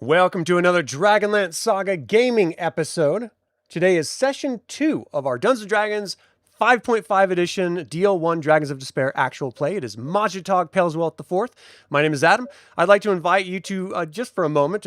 Welcome to another DragonLance Saga gaming episode. Today is session 2 of our Dungeons & Dragons 5.5 edition DL1 Dragons of Despair actual play. It is Majitog Paleswelt IV. My name is Adam. I'd like to invite you to, just for a moment,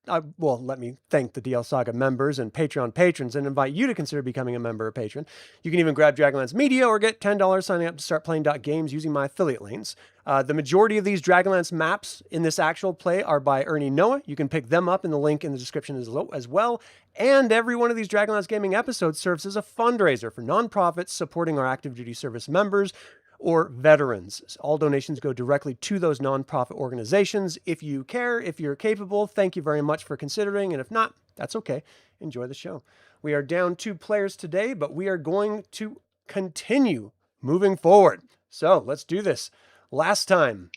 let me thank the DL Saga members and Patreon patrons and invite you to consider becoming a member or patron. You can even grab Dragonlance Media or get $10 signing up to start playing .games using my affiliate links. The majority of these Dragonlance maps in this actual play are by Ernie Noah. You can pick them up in the link in the description as well. And every one of these Dragonlance Gaming episodes serves as a fundraiser for nonprofits supporting our active duty service members or veterans. All donations go directly to those nonprofit organizations. If you care, if you're capable, thank you very much for considering. And if not, that's okay. Enjoy the show. We are down 2 players today, but we are going to continue moving forward. So let's do this. Last time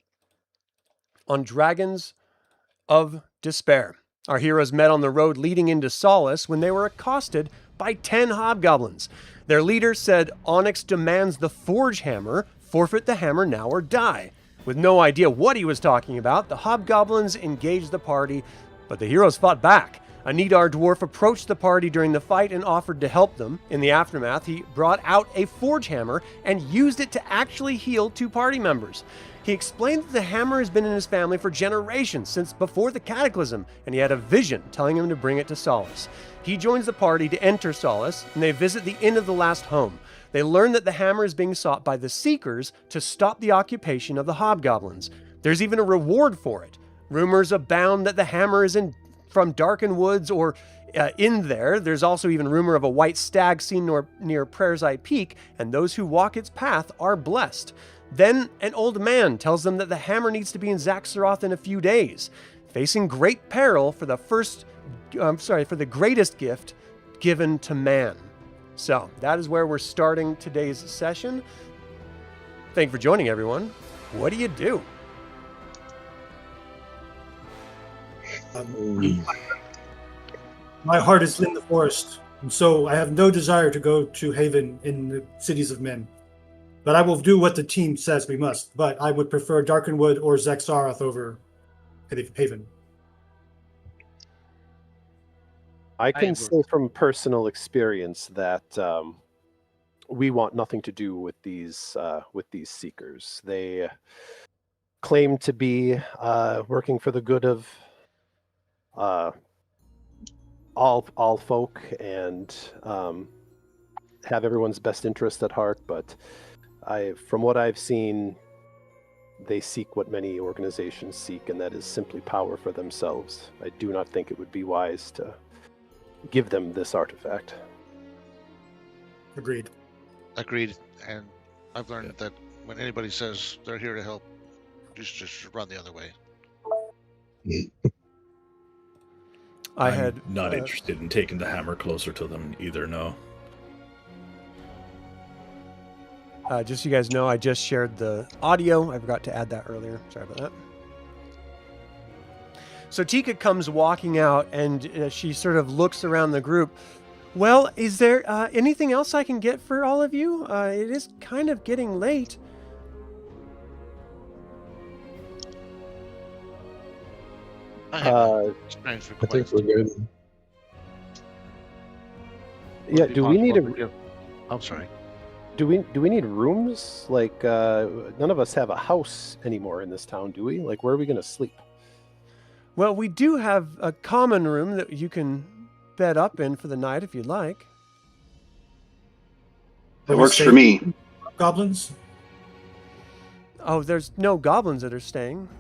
on Dragons of Despair, our heroes met on the road leading into Solace when they were accosted by 10 hobgoblins. Their leader said Onyx demands the Forge Hammer, forfeit the hammer now or die. With no idea what he was talking about, the hobgoblins engaged the party, but the heroes fought back. A Neidar dwarf approached the party during the fight and offered to help them. In the aftermath, he brought out a Forge Hammer and used it to actually heal 2 party members. He explained that the hammer has been in his family for generations, since before the Cataclysm, and he had a vision telling him to bring it to Solace. He joins the party to enter Solace, and they visit the Inn of the Last Home. They learn that the hammer is being sought by the Seekers to stop the occupation of the hobgoblins. There's even a reward for it. Rumors abound that the hammer is from Darken Woods or in there. There's also even rumor of a white stag seen near Prayer's Eye Peak, and those who walk its path are blessed. Then an old man tells them that the hammer needs to be in Zaxxaroth in a few days, facing great peril for the greatest gift given to man. So that is where we're starting today's session. Thank you for joining, everyone. What do you do? My heart is in the forest, and so I have no desire to go to Haven in the cities of men. But I will do what the team says we must. But I would prefer Darkenwood or Zaxxaroth over Haven. I can say from personal experience that we want nothing to do with these seekers. They claim to be working for the good of all folk and have everyone's best interest at heart, but from what I've seen, they seek what many organizations seek, and that is simply power for themselves. I do not think it would be wise to give them this artifact. Agreed. And I've learned that when anybody says they're here to help, you just run the other way. I'm not interested in taking the hammer closer to them either, no. Just so you guys know, I just shared the audio. I forgot to add that earlier. Sorry about that. So Tika comes walking out, and she sort of looks around the group. Well, is there anything else I can get for all of you? It is kind of getting late. I think we're good. Yeah, do we need a... I'm sorry. Do we need rooms? Like, none of us have a house anymore in this town, do we? Like, where are we going to sleep? Well, we do have a common room that you can bed up in for the night if you'd like. That works for me. Goblins? Oh, there's no goblins that are staying.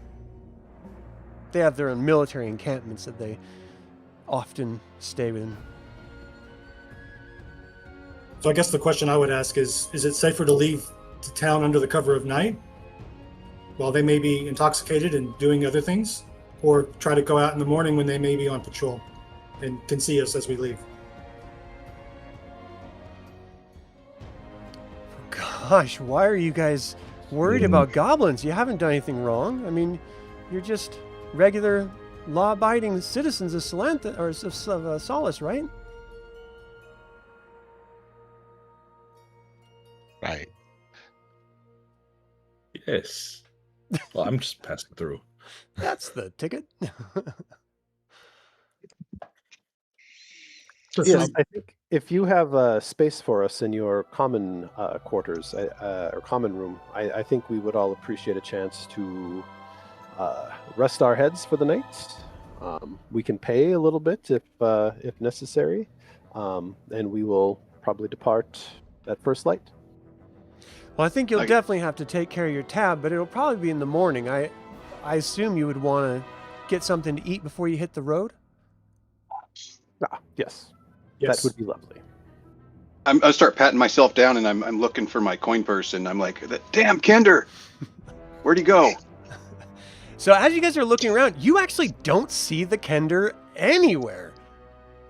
They have their own military encampments that they often stay in. So I guess the question I would ask is it safer to leave the town under the cover of night while they may be intoxicated and doing other things? Or try to go out in the morning when they may be on patrol and can see us as we leave? Gosh, why are you guys worried about goblins? You haven't done anything wrong. I mean, you're just regular law-abiding citizens of Solace, right? Right. Yes. Well, I'm just passing through. That's the ticket. Yes, I think if you have space for us in your common quarters or common room, I think we would all appreciate a chance to rest our heads for the night. We can pay a little bit if necessary, and we will probably depart at first light. Well, I think you'll definitely have to take care of your tab, but it'll probably be in the morning. I assume you would want to get something to eat before you hit the road? Yes. That would be lovely. I start patting myself down, and I'm looking for my coin purse, and I'm like, damn, Kender! Where'd he go? So as you guys are looking around, you actually don't see the Kender anywhere.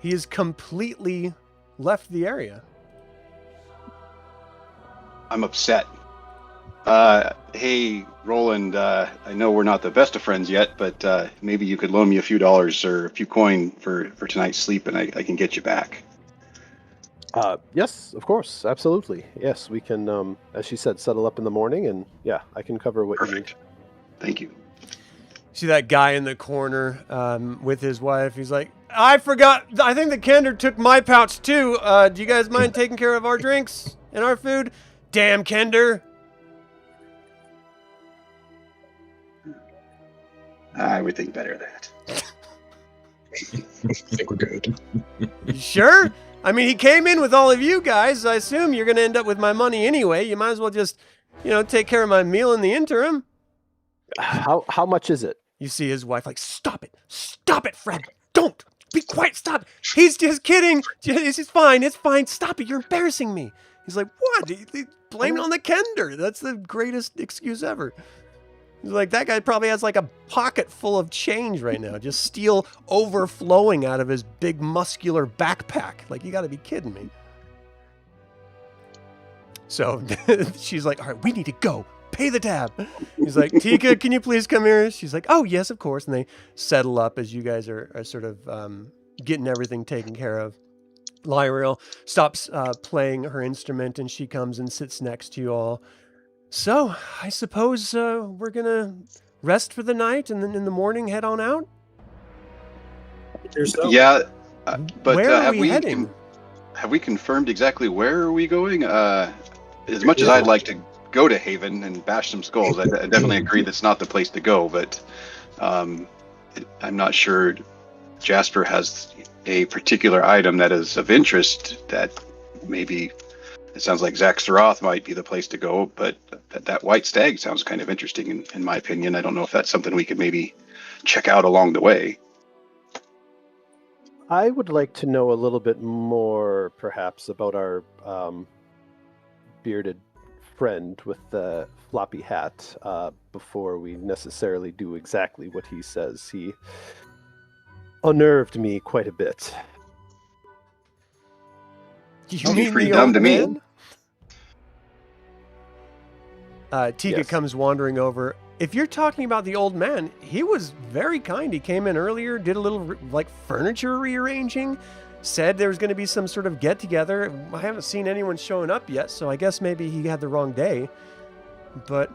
He has completely left the area. I'm upset. Hey, Roland, I know we're not the best of friends yet, but maybe you could loan me a few dollars or a few coin for tonight's sleep, and I can get you back. Yes, of course. Absolutely. Yes, we can, as she said, settle up in the morning, and yeah, I can cover what you need. Thank you. See that guy in the corner with his wife? He's like, I forgot. I think the Kender took my pouch too. Do you guys mind taking care of our drinks and our food? Damn Kender. I would think better of that. I think we're good. You sure? I mean, he came in with all of you guys. I assume you're going to end up with my money anyway. You might as well just, take care of my meal in the interim. How much is it? You see his wife like, stop it, Fred. Don't be quiet. Stop. He's just kidding. It's fine. Stop it. You're embarrassing me. He's like, what? Blame it on the Kender. That's the greatest excuse ever. He's like, that guy probably has like a pocket full of change right now. Just steel overflowing out of his big muscular backpack. Like, you got to be kidding me. So she's like, all right, we need to go. Pay the tab. He's like, Tika, can you please come here? She's like, oh, yes, of course. And they settle up as you guys are sort of getting everything taken care of. Lyrael stops playing her instrument, and she comes and sits next to you all. So, I suppose we're going to rest for the night and then in the morning head on out? Yeah, but where are we heading? Have we confirmed exactly where are we going? As much as I'd like to go to Haven and bash some skulls, I definitely agree that's not the place to go, but I'm not sure Jasper has a particular item that is of interest that maybe it sounds like Zaxxaroth might be the place to go, but that white stag sounds kind of interesting in my opinion. I don't know if that's something we could maybe check out along the way. I would like to know a little bit more, perhaps, about our bearded friend with the floppy hat before we necessarily do exactly what he says. He unnerved me quite a bit. You mean pretty the dumb old to me. Man? Tika Yes. comes wandering over. If you're talking about the old man, he was very kind. He came in earlier, did a little furniture rearranging, said there was going to be some sort of get together. I haven't seen anyone showing up yet, so I guess maybe he had the wrong day. But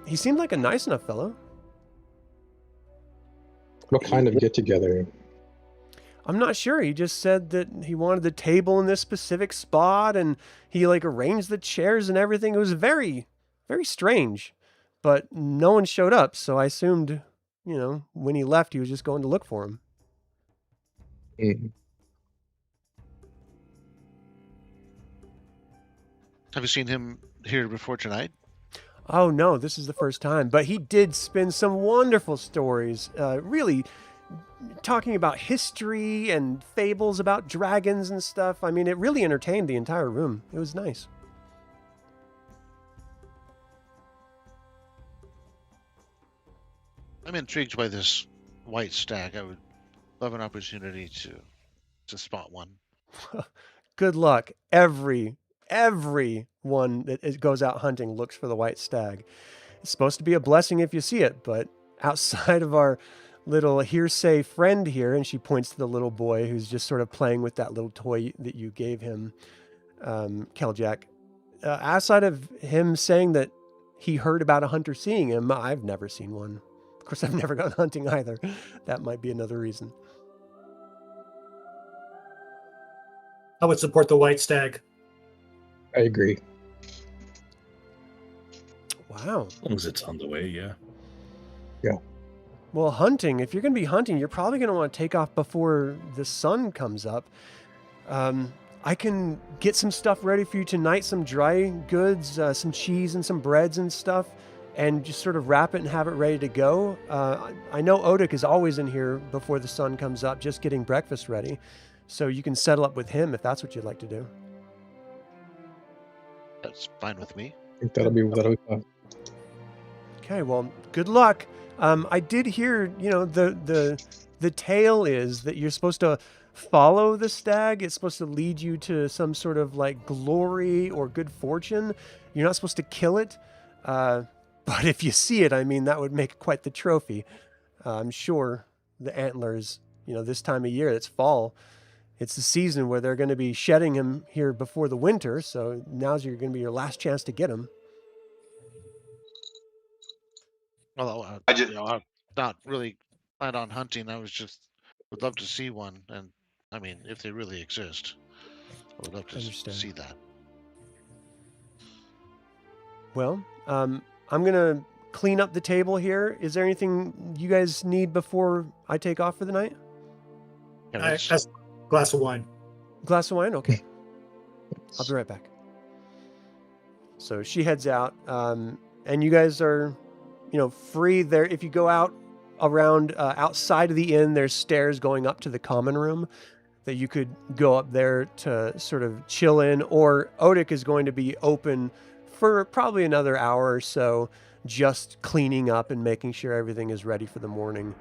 he seemed like a nice enough fellow. What kind of get together? I'm not sure. He just said that he wanted the table in this specific spot, and he arranged the chairs and everything. It was very, very strange, but no one showed up. So I assumed, when he left, he was just going to look for him. Mm. Have you seen him here before tonight? Oh no, this is the first time, but he did spin some wonderful stories, really talking about history and fables about dragons and stuff. I mean, it really entertained the entire room. It was nice. I'm intrigued by this white stag. I would love an opportunity to spot one. Good luck. Everyone that goes out hunting looks for the white stag. It's supposed to be a blessing if you see it, but outside of our little hearsay friend here, and she points to the little boy who's just sort of playing with that little toy that you gave him, Keljack. Outside of him saying that he heard about a hunter seeing him, I've never seen one. Of course, I've never gone hunting either. That might be another reason. I would support the white stag. I agree. Wow. As long as it's on the way, yeah. Well, hunting, if you're going to be hunting, you're probably going to want to take off before the sun comes up. I can get some stuff ready for you tonight, some dry goods, some cheese and some breads and stuff, and just sort of wrap it and have it ready to go. I know Odik is always in here before the sun comes up, just getting breakfast ready. So you can settle up with him if that's what you'd like to do. That's fine with me. I think that'll be fun. Okay, well, good luck. I did hear, the tale is that you're supposed to follow the stag. It's supposed to lead you to some sort of like glory or good fortune. You're not supposed to kill it. But if you see it, I mean, that would make quite the trophy. I'm sure the antlers, this time of year, it's fall. It's the season where they're going to be shedding him here before the winter. So now's going to be your last chance to get him. Although I'm not really planned on hunting. I would love to see one, and I mean, if they really exist, I would love to see that. Well, I'm gonna clean up the table here. Is there anything you guys need before I take off for the night? That's a glass of wine. Glass of wine? Okay. I'll be right back. So she heads out, and you guys are, free there. If you go out around outside of the inn, there's stairs going up to the common room that you could go up there to sort of chill in, or Odik is going to be open for probably another hour or so, just cleaning up and making sure everything is ready for the morning.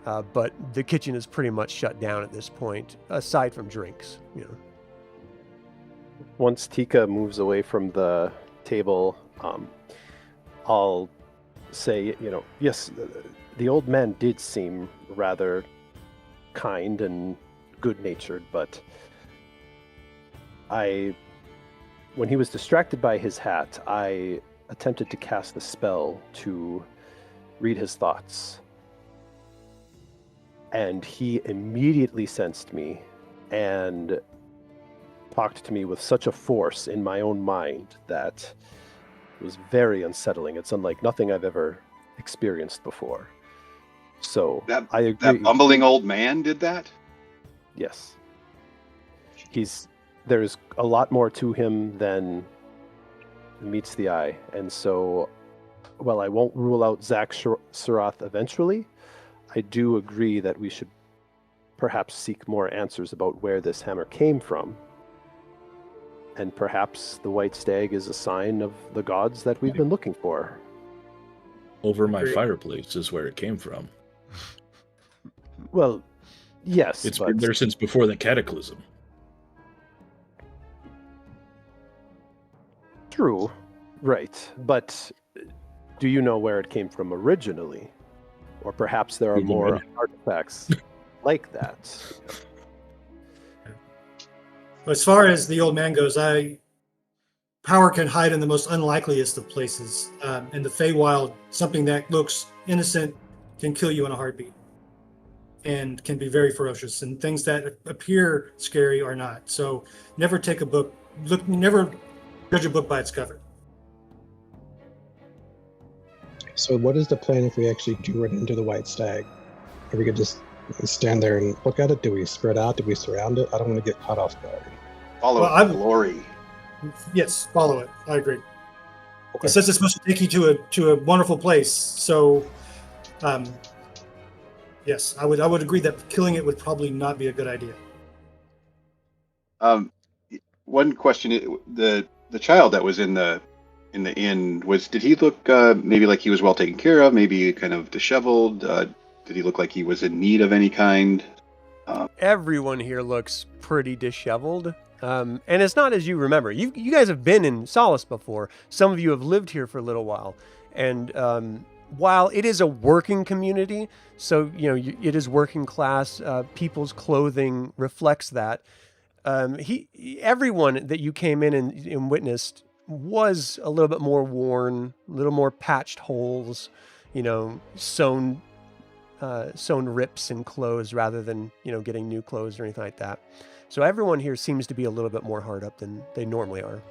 But the kitchen is pretty much shut down at this point, aside from drinks. Once Tika moves away from the table, I'll say, yes, the old man did seem rather kind and good-natured, but when he was distracted by his hat, I attempted to cast the spell to read his thoughts. And he immediately sensed me and talked to me with such a force in my own mind that it was very unsettling. It's unlike nothing I've ever experienced before. So I agree. That bumbling old man did that? Yes. There's a lot more to him than meets the eye. And so, while I won't rule out Zach Surath eventually, I do agree that we should perhaps seek more answers about where this hammer came from. And perhaps the white stag is a sign of the gods that we've been looking for. Over my fireplace is where it came from. Well, yes. It's been there since before the cataclysm. True. Right. But do you know where it came from originally? Or perhaps there are more artifacts like that. As far as the old man goes, power can hide in the most unlikeliest of places. In the Feywild, something that looks innocent can kill you in a heartbeat, and can be very ferocious. And things that appear scary are not. So never never judge a book by its cover. So what is the plan if we actually do run into the white stag? Or we could just stand there and look at it? Do we spread out? Do we surround it? I don't want to get caught off guard. Follow glory. Yes, follow it. I agree. Okay. It says it's supposed to take you to a wonderful place. So, yes, I would agree that killing it would probably not be a good idea. One question: the child that was in the inn, did he look maybe like he was well taken care of? Maybe kind of disheveled? Did he look like he was in need of any kind? Everyone here looks pretty disheveled. And it's not as you remember. You guys have been in Solace before. Some of you have lived here for a little while. And while it is a working community, so it is working class, people's clothing reflects that. Everyone that you came in and witnessed was a little bit more worn, a little more patched holes, sewn rips in clothes rather than getting new clothes or anything like that. So everyone here seems to be a little bit more hard up than they normally are.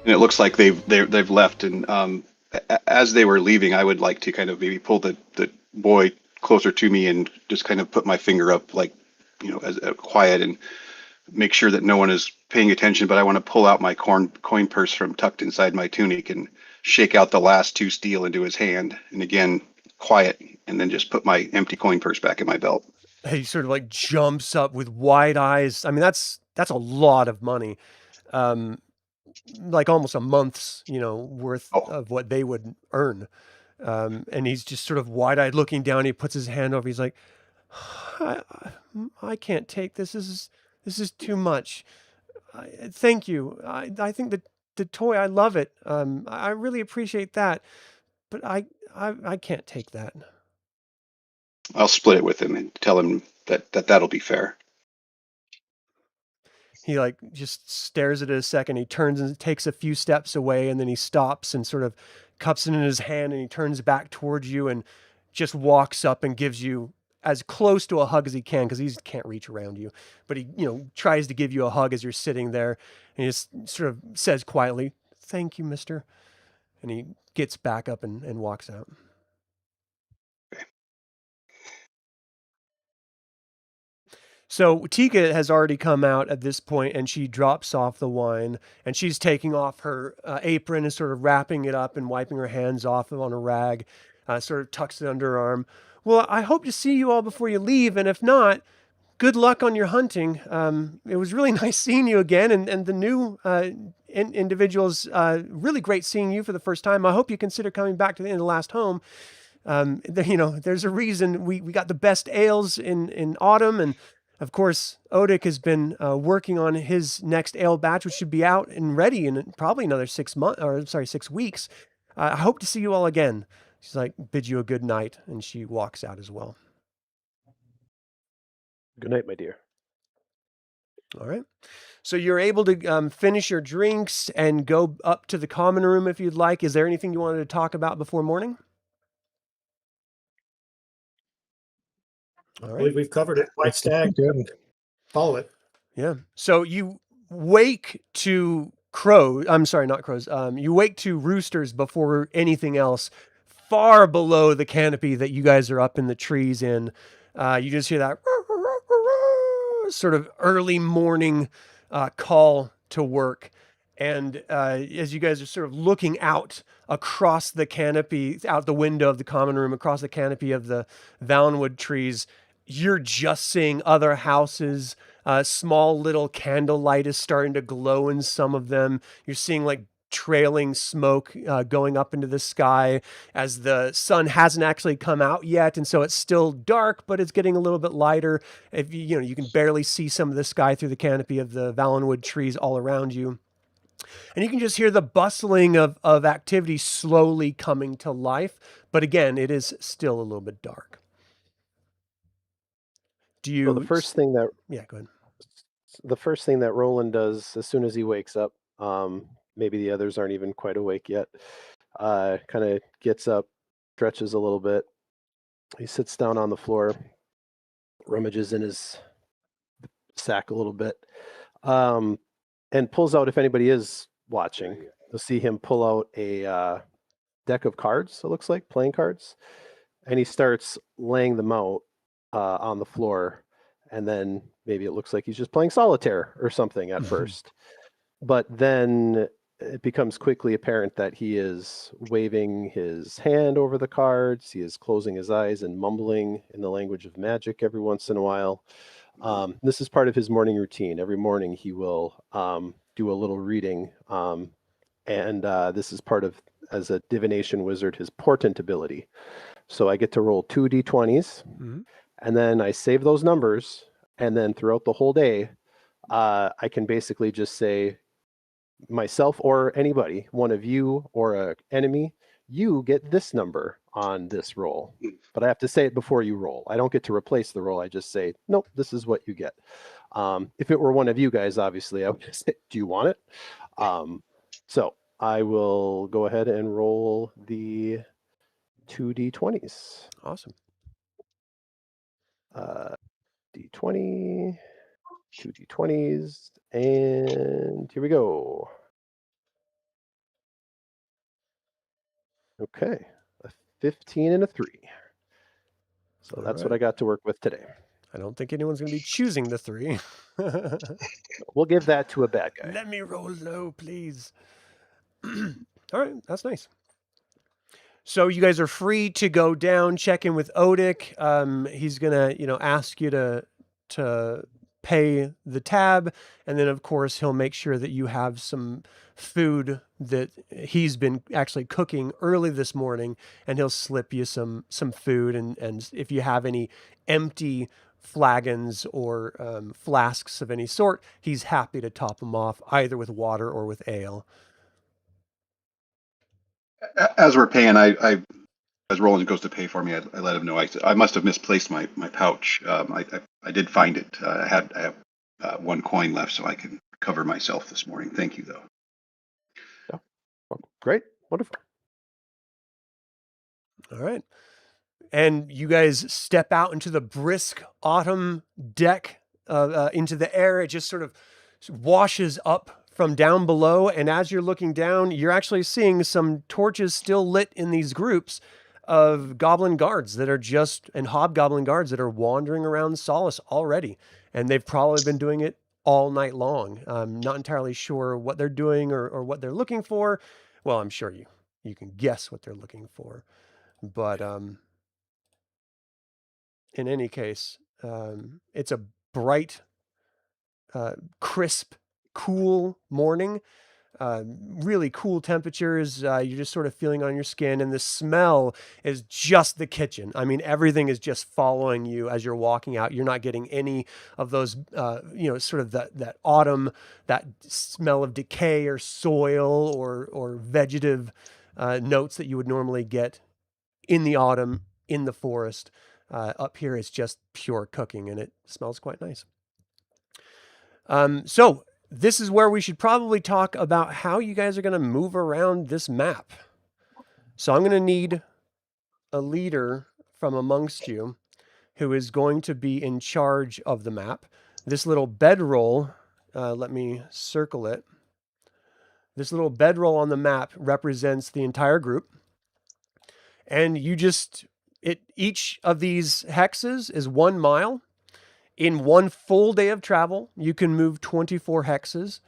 And it looks like they've left. And as they were leaving, I would like to kind of maybe pull the boy closer to me and just kind of put my finger up, like, as quiet, and make sure that no one is paying attention. But I want to pull out my coin purse from tucked inside my tunic and shake out the last 2 steel into his hand. And again, quiet, and then just put my empty coin purse back in my belt. He sort of like jumps up with wide eyes. I mean, that's a lot of money. Like almost a month's, worth of what they would earn. And he's just sort of wide-eyed looking down. He puts his hand over. He's like, I can't take this. This is too much. Thank you. I think the toy, I love it. I really appreciate that, but I can't take that. I'll split it with him and tell him that'll be fair. He like just stares at it a second. He turns and takes a few steps away, and then he stops and sort of cups it in his hand, and he turns back towards you and just walks up and gives you as close to a hug as he can, because he can't reach around you. But he, tries to give you a hug as you're sitting there, and he just sort of says quietly, "Thank you, mister." And he gets back up and walks out. So Tika has already come out at this point, and she drops off the wine, and she's taking off her apron and sort of wrapping it up and wiping her hands off on a rag, sort of tucks it under her arm. Well, I hope to see you all before you leave, and if not, good luck on your hunting. It was really nice seeing you again, and the new individuals, really great seeing you for the first time. I hope you consider coming back to the end of the last home. There's a reason we got the best ales in autumn, and of course, Odic has been working on his next ale batch, which should be out and ready in probably another 6 weeks. I hope to see you all again. She's like, bid you a good night, and she walks out as well. Good night, my dear. All right. So you're able to finish your drinks and go up to the common room if you'd like. Is there anything you wanted to talk about before morning? All right. I believe we've covered it. White Stag. Good. Follow it. Yeah. So you wake to crows. I'm sorry, not crows. You wake to roosters before anything else, far below the canopy that you guys are up in the trees in. You just hear that sort of early morning call to work. And as you guys are sort of looking out across the canopy, out the window of the common room, across the canopy of the Valenwood trees, you're just seeing other houses. Small little candlelight is starting to glow in some of them. You're seeing like trailing smoke going up into the sky as the sun hasn't actually come out yet, and so it's still dark, but it's getting a little bit lighter. If you can barely see some of the sky through the canopy of the Valenwood trees all around you. And you can just hear the bustling of activity slowly coming to life. But again, it is still a little bit dark. The first thing that go ahead. The first thing that Roland does as soon as he wakes up, maybe the others aren't even quite awake yet, kind of gets up, stretches a little bit. He sits down on the floor, rummages in his sack a little bit, and pulls out, if anybody is watching, you'll see him pull out a deck of cards, it looks like, playing cards, and he starts laying them out on the floor, and then maybe it looks like he's just playing solitaire or something at first. But then it becomes quickly apparent that he is waving his hand over the cards, he is closing his eyes and mumbling in the language of magic every once in a while. This is part of his morning routine. Every morning he will do a little reading, and this is part of, as a divination wizard, his portent ability. So I get to roll 2 d20s, and then I save those numbers, and then throughout the whole day, I can basically just say, myself or anybody, one of you or an enemy, you get this number on this roll. But I have to say it before you roll. I don't get to replace the roll. I just say, nope, this is what you get. If it were one of you guys, obviously, I would just say, do you want it? So I will go ahead and roll the 2 d20s. Awesome. D20. 2 d20s, and here we go. Okay, a 15 and a 3. So that's what I got to work with today. I don't think anyone's going to be choosing the 3. We'll give that to a bad guy. Let me roll low, please. All right, that's nice. So you guys are free to go down, check in with Odic. He's gonna, ask you to pay the tab, and then of course he'll make sure that you have some food that he's been actually cooking early this morning, and he'll slip you some food, and if you have any empty flagons or flasks of any sort, he's happy to top them off either with water or with ale. As we're paying, as Roland goes to pay for me, I let him know I must have misplaced my pouch. I did find it. I have 1 coin left, so I can cover myself this morning. Thank you, though. Yeah. Well, great, wonderful. All right, and you guys step out into the brisk autumn deck, into the air. It just sort of washes up from down below, and as you're looking down, you're actually seeing some torches still lit in these groups of goblin guards that are and hobgoblin guards that are wandering around Solace already, and they've probably been doing it all night long. I'm not entirely sure what they're doing or what they're looking for. Well, I'm sure you can guess what they're looking for, but in any case, it's a bright, crisp, cool morning, really cool temperatures. You're just sort of feeling on your skin, and the smell is just the kitchen. I mean, everything is just following you as you're walking out. You're not getting any of those, sort of that autumn, that smell of decay or soil or vegetative notes that you would normally get in the autumn in the forest. Up here, it's just pure cooking, and it smells quite nice. So this is where we should probably talk about how you guys are going to move around this map. So I'm going to need a leader from amongst you who is going to be in charge of the map. This little bedroll, let me circle it. This little bedroll on the map represents the entire group. And each of these hexes is 1 mile. In 1 full day of travel, you can move 24 hexes.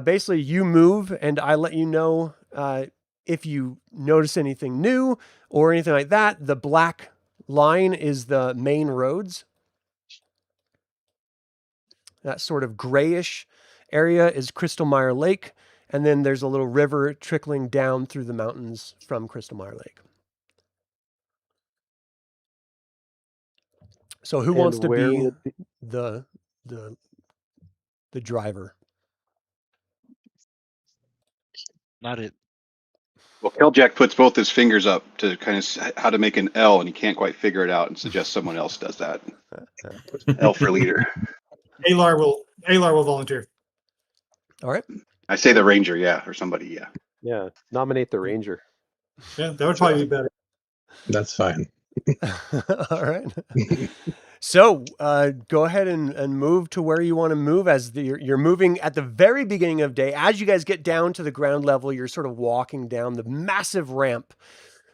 Basically, you move, and I let you know if you notice anything new or anything like that. The black line is the main roads. That sort of grayish area is Crystalmire Lake, and then there's a little river trickling down through the mountains from Crystalmire Lake. So who wants to be the driver? Not it. Well, Keljack puts both his fingers up to kind of how to make an L, and he can't quite figure it out, and suggests someone else does that. L for leader. Aelar will volunteer. All right. I say the ranger, yeah, or somebody, yeah. Yeah, nominate the ranger. Yeah, that would probably be better. That's fine. All right. So go ahead and move to where you want to move as you're moving at the very beginning of day. As you guys get down to the ground level, you're sort of walking down the massive ramp.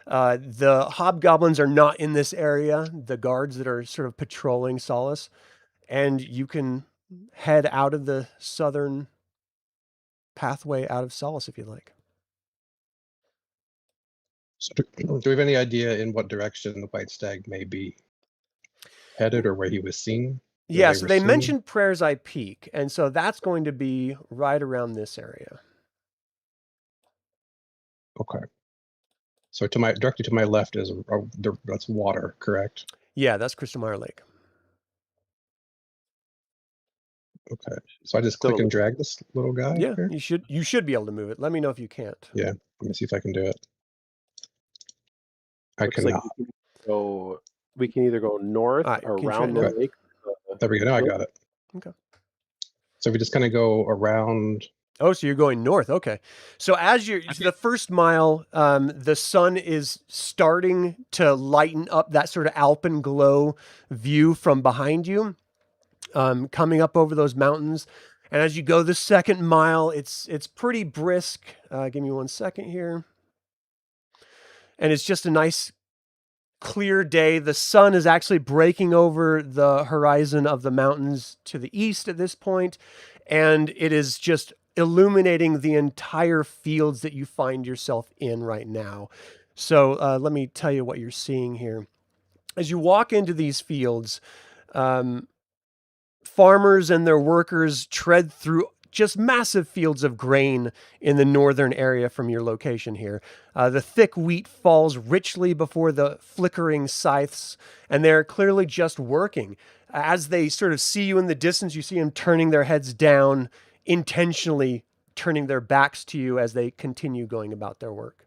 The hobgoblins are not in this area, the guards that are sort of patrolling Solace. And you can head out of the southern pathway out of Solace if you like. So do we have any idea in what direction the White Stag may be headed or where he was seen? Yeah, so they mentioned Prayer's Eye Peak, and so that's going to be right around this area. Okay. So directly to my left is that's water, correct? Yeah, that's Crystalmire Lake. Okay. So I just click and drag this little guy? Yeah, here? you should be able to move it. Let me know if you can't. Yeah, let me see if I can do it. I Looks cannot. Like we can either go north around the lake. There we go. Now I got it. Okay. So we just kind of go around. Oh, so you're going north. Okay. So as the first mile, the sun is starting to lighten up that sort of alpenglow view from behind you. coming up over those mountains. And as you go the second mile, it's pretty brisk. Give me 1 second here. And it's just a nice clear day. The sun is actually breaking over the horizon of the mountains to the east at this point, and it is just illuminating the entire fields that you find yourself in right now. So let me tell you what you're seeing here. As you walk into these fields, farmers and their workers tread through just massive fields of grain in the northern area from your location here. The thick wheat falls richly before the flickering scythes, and they're clearly just working. As they sort of see you in the distance, you see them turning their heads down, intentionally turning their backs to you as they continue going about their work.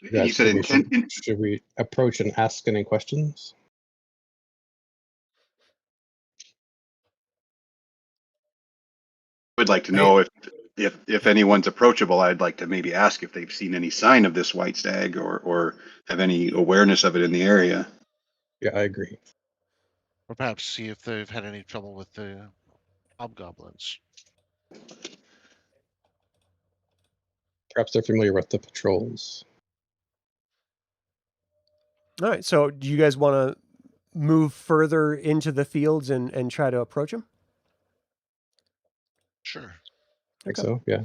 You said intent. Should we approach and ask any questions? Would like to know if anyone's approachable. I'd like to maybe ask if they've seen any sign of this white stag or have any awareness of it in the area. Yeah, I agree. Or perhaps see if they've had any trouble with the hobgoblins. Perhaps they're familiar with the patrols. All right, so do you guys want to move further into the fields and try to approach them? Sure. I think so, yeah.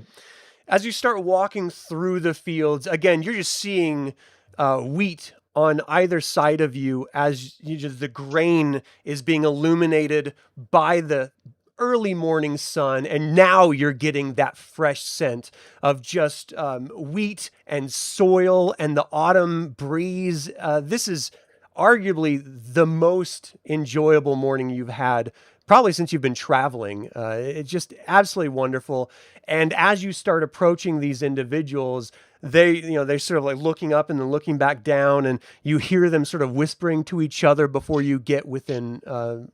As you start walking through the fields, again, you're just seeing wheat on either side of you as the grain is being illuminated by the early morning sun, and now you're getting that fresh scent of just wheat and soil and the autumn breeze. This is arguably the most enjoyable morning you've had probably since you've been traveling. It's just absolutely wonderful. And as you start approaching these individuals, they're sort of like looking up and then looking back down, and you hear them sort of whispering to each other before you get within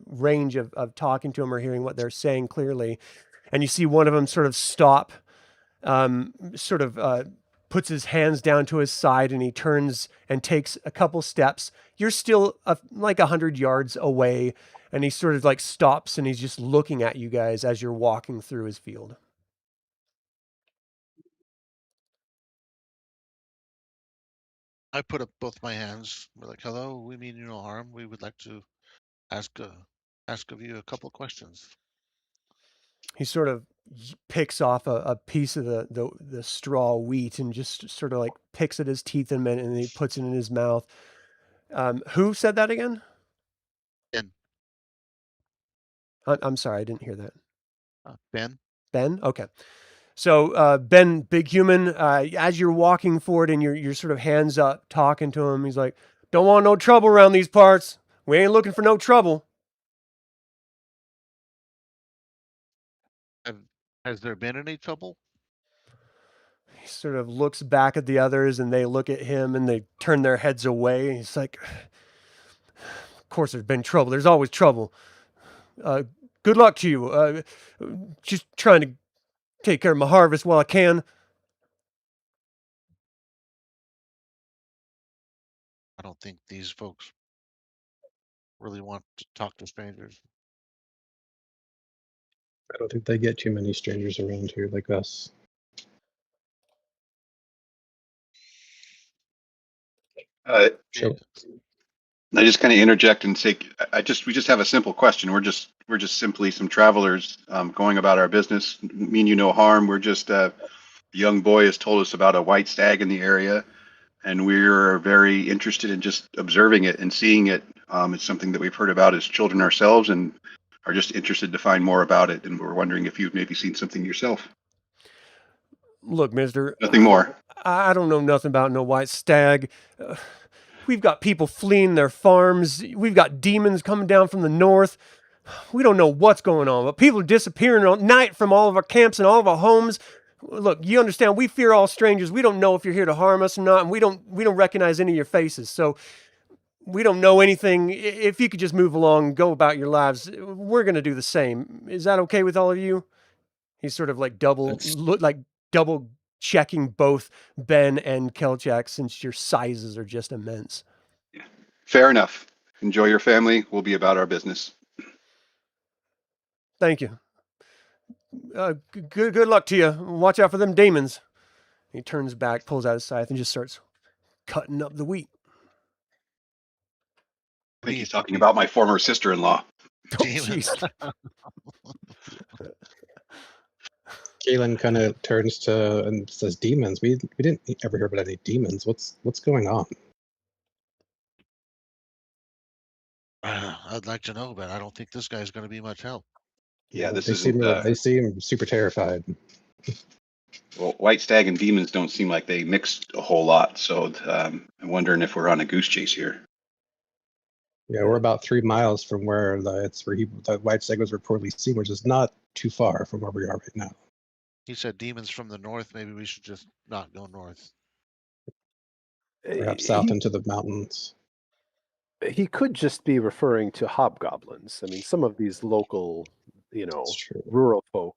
range of talking to them or hearing what they're saying clearly. And you see one of them sort of stop, puts his hands down to his side, and he turns and takes a couple steps. You're still like 100 yards away, and he sort of like stops and he's just looking at you guys as you're walking through his field. I put up both my hands. We're like, hello, we mean you no harm. We would like to ask of you a couple of questions. He sort of picks off a piece of the straw wheat and just sort of like picks at his teeth in a minute, and he puts it in his mouth. Who said that again? Ben. I'm sorry, I didn't hear that. Ben. Ben? Okay. So Ben, big human, as you're walking forward and you're sort of hands up talking to him, he's like, don't want no trouble around these parts. We ain't looking for no trouble. Has there been any trouble? He sort of looks back at the others, and they look at him and they turn their heads away. He's like, of course there's been trouble. There's always trouble. Good luck to you. Just trying to take care of my harvest while I can. I don't think these folks really want to talk to strangers. I don't think they get too many strangers around here like us. Sure. I just kind of interject and say, we just have a simple question. We're just simply some travelers going about our business. Mean you no harm. We're just a young boy has told us about a white stag in the area, and we're very interested in just observing it and seeing it. It's something that we've heard about as children ourselves, and are just interested to find more about it. And we're wondering if you've maybe seen something yourself. Look, mister. Nothing more. I don't know nothing about no white stag. We've got people fleeing their farms. We've got demons coming down from the north. We don't know what's going on, but people are disappearing at night from all of our camps and all of our homes. Look, you understand, we fear all strangers. We don't know if you're here to harm us or not, and we don't recognize any of your faces. So we don't know anything. If you could just move along and go about your lives, we're going to do the same. Is that okay with all of you? He's sort of like double checking both Ben and Keljack, since your sizes are just immense. Yeah. Fair enough. Enjoy your family. We'll be about our business. Thank you. Good luck to you. Watch out for them demons. He turns back, pulls out his scythe, and just starts cutting up the wheat. I think he's talking about my former sister-in-law. Oh, jeez. Kaelen kind of turns to and says, "Demons? We didn't ever hear about any demons. What's going on?" I'd like to know, but I don't think this guy's going to be much help. Yeah, They seem super terrified. Well, White Stag and demons don't seem like they mix a whole lot, so I'm wondering if we're on a goose chase here. Yeah, we're about 3 miles from where the White Stag was reportedly seen, which is not too far from where we are right now. He said demons from the north. Maybe we should just not go north. Perhaps south into the mountains. He could just be referring to hobgoblins. I mean, some of these local, rural folk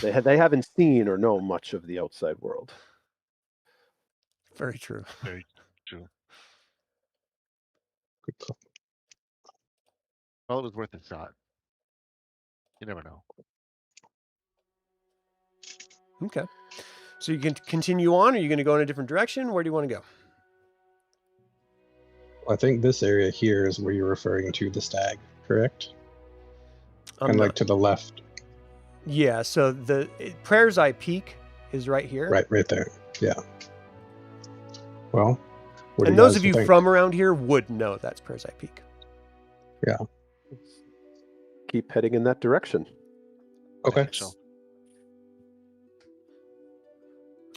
they haven't seen or know much of the outside world. Very true. Very true. Good call. Well, it was worth a shot. You never know. Okay. So you can continue on, or are you going to go in a different direction? Where do you want to go? I think this area here is where you're referring to the stag, correct? Kind of like to the left. Yeah, so the Prayer's Eye Peak is right here. Right there. Yeah. Well, and those of you from around here would know that's Prayer's Eye Peak. Yeah. Keep heading in that direction. Okay. So.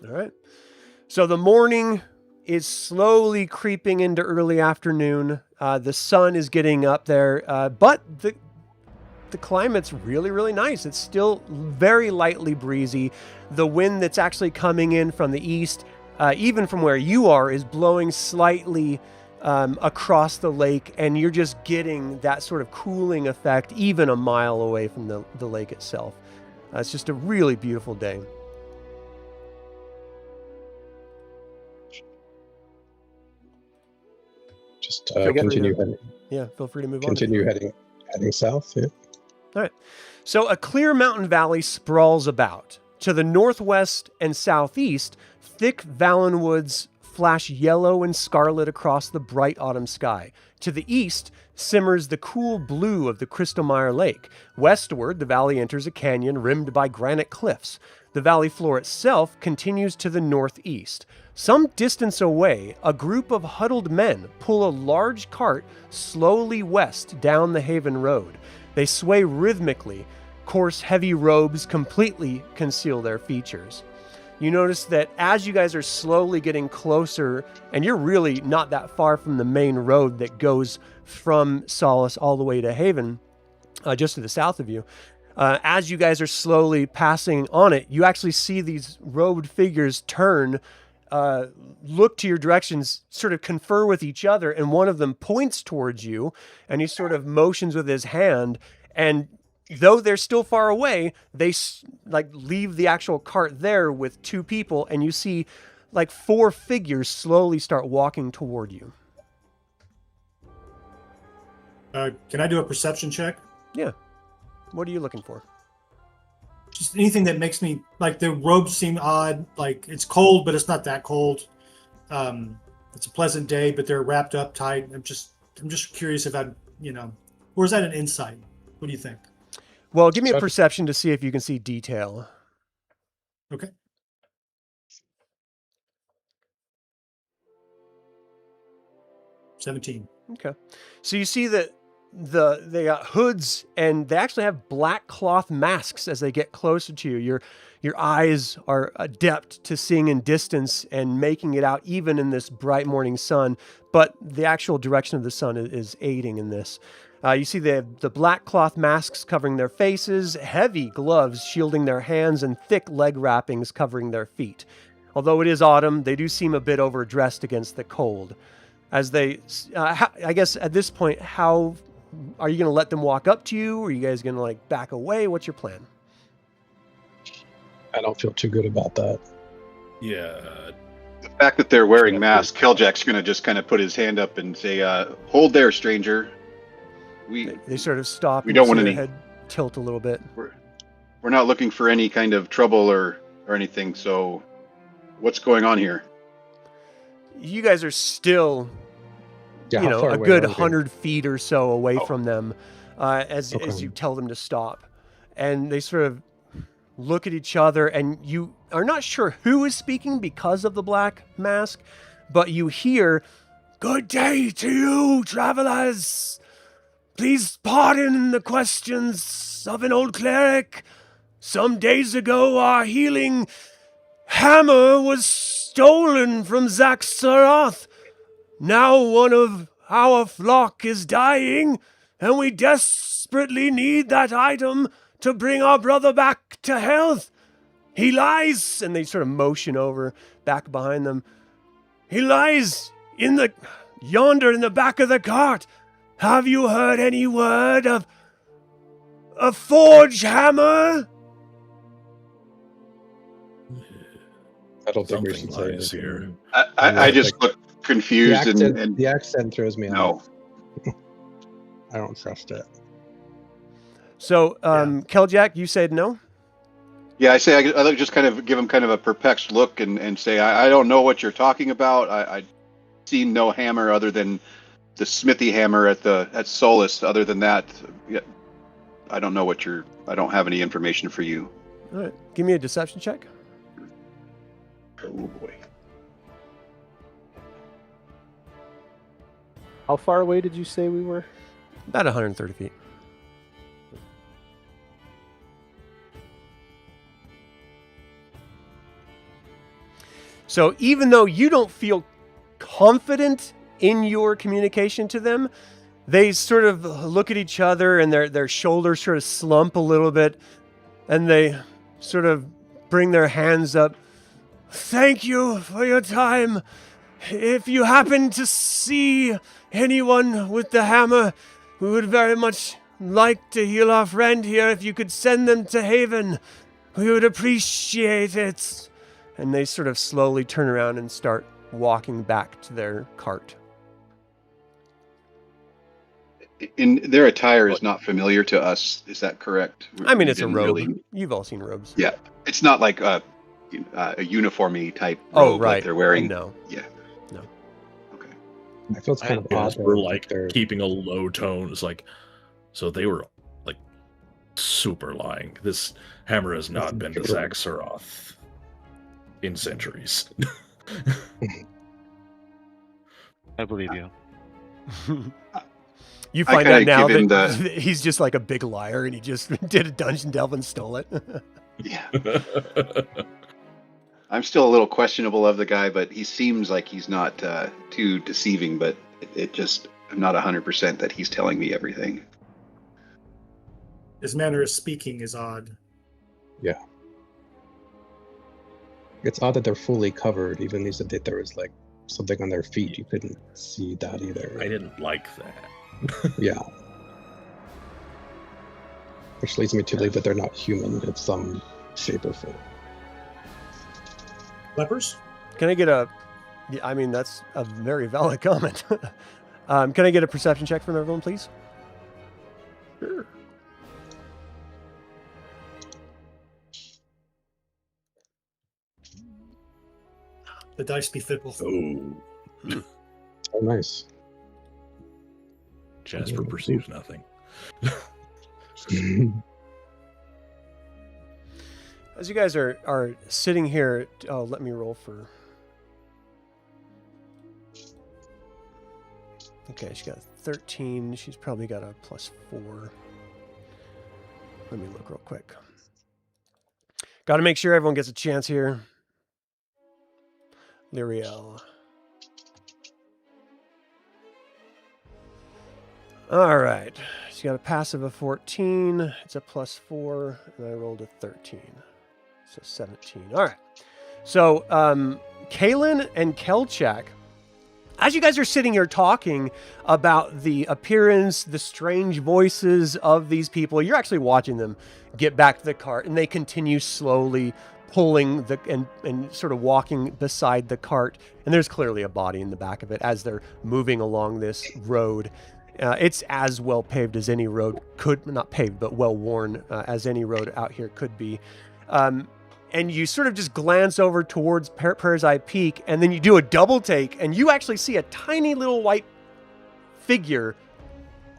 All right. So the morning is slowly creeping into early afternoon. The sun is getting up there, but the climate's really, really nice. It's still very lightly breezy. The wind that's actually coming in from the east, even from where you are, is blowing slightly across the lake, and you're just getting that sort of cooling effect even a mile away from the lake itself. It's just a really beautiful day. Just continue heading. Yeah, feel free to move continue on. Heading south. Yeah. All right. So a clear mountain valley sprawls about. To the northwest and southeast, thick Valen woods flash yellow and scarlet across the bright autumn sky. To the east simmers the cool blue of the Crystalmire Lake. Westward, the valley enters a canyon rimmed by granite cliffs. The valley floor itself continues to the northeast. Some distance away, a group of huddled men pull a large cart slowly west down the Haven Road. They sway rhythmically. Coarse, heavy robes completely conceal their features. You notice that as you guys are slowly getting closer, and you're really not that far from the main road that goes from Solace all the way to Haven, just to the south of you, as you guys are slowly passing on it, you actually see these robed figures turn, look to your directions, sort of confer with each other, and one of them points towards you, and he sort of motions with his hand, and though they're still far away, they leave the actual cart there with two people, and you see 4 figures slowly start walking toward you. Can I do a perception check? Yeah. What are you looking for? Just anything that makes me, the robes seem odd. It's cold, but it's not that cold. It's a pleasant day, but they're wrapped up tight. I'm just curious if or is that an insight? What do you think? Well, give me a perception to see if you can see detail. Okay. $17. Okay. So you see that they got hoods, and they actually have black cloth masks as they get closer to you. Your eyes are adept to seeing in distance and making it out even in this bright morning sun, but the actual direction of the sun is aiding in this. You see the black cloth masks covering their faces, heavy gloves shielding their hands, and thick leg wrappings covering their feet. Although it is autumn, they do seem a bit overdressed against the cold. As they, I guess at this point, how are you going to let them walk up to you? Or are you guys going to back away? What's your plan? I don't feel too good about that. Yeah. The fact that they're wearing masks, Keljack's going to just kind of put his hand up and say, hold there, stranger. They sort of stop. We don't want their any head tilt a little bit. We're not looking for any kind of trouble or anything. So, what's going on here? You guys are still, a good 100 feet or so away from them, as you tell them to stop, and they sort of look at each other, and you are not sure who is speaking because of the black mask, but you hear, "Good day to you, travelers. Please pardon the questions of an old cleric. Some days ago, our healing hammer was stolen from Zaxaroth. Now one of our flock is dying, and we desperately need that item to bring our brother back to health. He lies," and they sort of motion over back behind them. "He lies yonder in the back of the cart. Have you heard any word of a forge hammer?" I don't think we Something should say lies here. I just look confused the accent throws me off. I don't trust it. So, Keljack, you said no? Yeah, I say I just kind of give him kind of a perplexed look and say, I don't know what you're talking about. I seen no hammer other than the smithy hammer at Solace. Other than that, I don't know I don't have any information for you. All right, give me a deception check. Oh boy. How far away did you say we were? About 130 feet. So even though you don't feel confident in your communication to them, they sort of look at each other and their shoulders sort of slump a little bit, and they sort of bring their hands up. "Thank you for your time. If you happen to see anyone with the hammer, we would very much like to heal our friend here. If you could send them to Haven, we would appreciate it." And they sort of slowly turn around and start walking back to their cart. Their attire is not familiar to us. Is that correct? I mean, it's a robe. You've all seen robes. Yeah, it's not like a uniform-y type robe like they're wearing. No. Yeah. No. Okay. I feel it's kind of odd. We're like keeping a low tone. It's like, so they were like super lying. This hammer has not been to Zaxaroth in centuries. I believe you. You find out now that he's just like a big liar and he just did a dungeon delve and stole it. Yeah. I'm still a little questionable of the guy, but he seems like he's not too deceiving, but I'm not 100% that he's telling me everything. His manner of speaking is odd. Yeah. It's odd that they're fully covered. Even you said that there was like something on their feet. You couldn't see that either. I didn't like that. Yeah. Which leads me to believe that they're not human in some shape or form. Lepers? Can I get that's a very valid comment. Can I get a perception check from everyone, please? Sure. The dice be fickle. Oh. Oh, nice. Jasper perceives nothing. As you guys are sitting here, let me roll for... Okay, she got 13. She's probably got a +4. Let me look real quick. Got to make sure everyone gets a chance here. Lyrael. All right. She got a passive of 14. It's a +4, and I rolled a 13. So 17. All right. So Kaelen and Keljack, as you guys are sitting here talking about the appearance, the strange voices of these people, you're actually watching them get back to the cart, and they continue slowly pulling and sort of walking beside the cart. And there's clearly a body in the back of it as they're moving along this road. It's as well paved as any road could, not paved, but well worn as any road out here could be. And you sort of just glance over towards Prair's Eye Peak, and then you do a double take, and you actually see a tiny little white figure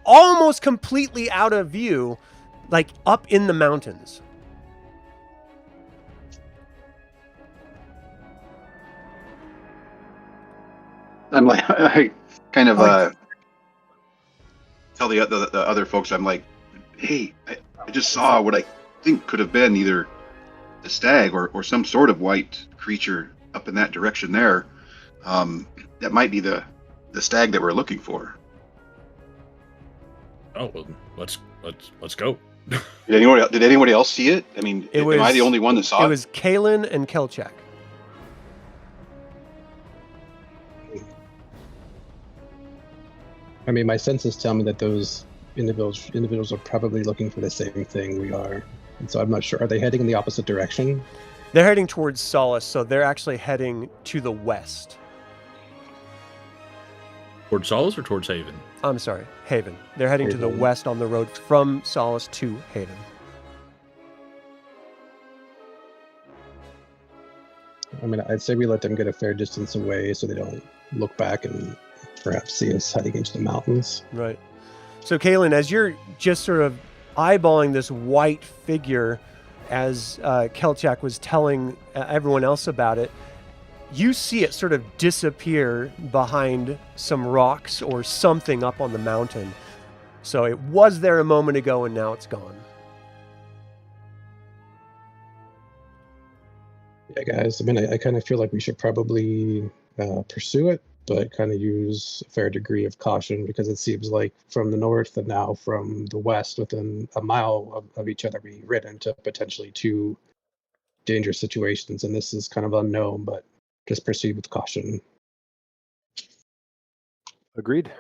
almost completely out of view, like up in the mountains. I'm like, I kind of tell the other folks, I'm like, hey, I just saw what I think could have been either the stag or some sort of white creature up in that direction there. That might be the stag that we're looking for. Oh well, let's go. Did anybody else see it? I mean, am I the only one that saw it? It was Kaelen and Keljack. I mean, my senses tell me that those individuals are probably looking for the same thing we are. And so I'm not sure. Are they heading in the opposite direction? They're heading towards Solace, so they're actually heading to the west. Towards Solace or towards Haven? I'm sorry, Haven. They're heading to the west on the road from Solace to Haven. I mean, I'd say we let them get a fair distance away so they don't look back and perhaps see us heading into the mountains. Right. So, Kaelen, as you're just sort of eyeballing this white figure, as Keljack was telling everyone else about it, you see it sort of disappear behind some rocks or something up on the mountain. So it was there a moment ago, and now it's gone. Yeah, guys, I mean, I kind of feel like we should probably pursue it, but kind of use a fair degree of caution, because it seems like from the north and now from the west, within a mile of each other, we ran into potentially two dangerous situations, and this is kind of unknown, but just proceed with caution. Agreed.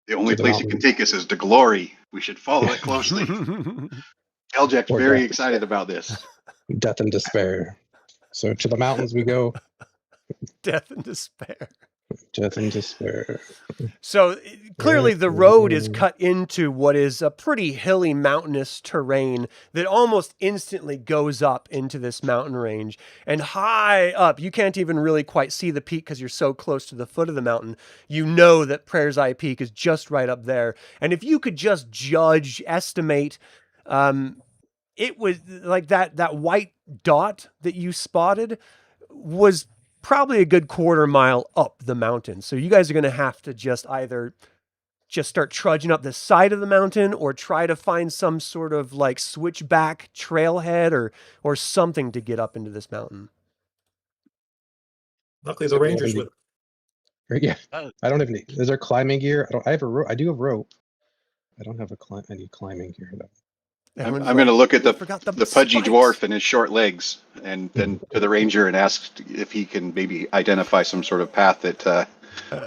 The only place it can take us is to glory. We should follow it closely. Keljack's very excited about this. Death and despair. So to the mountains we go. Death and despair. Death and despair. So clearly the road is cut into what is a pretty hilly mountainous terrain that almost instantly goes up into this mountain range. And high up, you can't even really quite see the peak because you're so close to the foot of the mountain. You know that Prair's Eye Peak is just right up there. And if you could just estimate, it was like that white dot that you spotted was probably a good quarter-mile up the mountain. So you guys are going to have to just either just start trudging up the side of the mountain or try to find some sort of like switchback trailhead or something to get up into this mountain. Luckily, the Rangers with. Yeah, I don't have any. Is there climbing gear? I have a rope. I do have rope. I don't have any climbing gear though. I'm going to look at the pudgy dwarf and his short legs, and then to the ranger and ask if he can maybe identify some sort of path that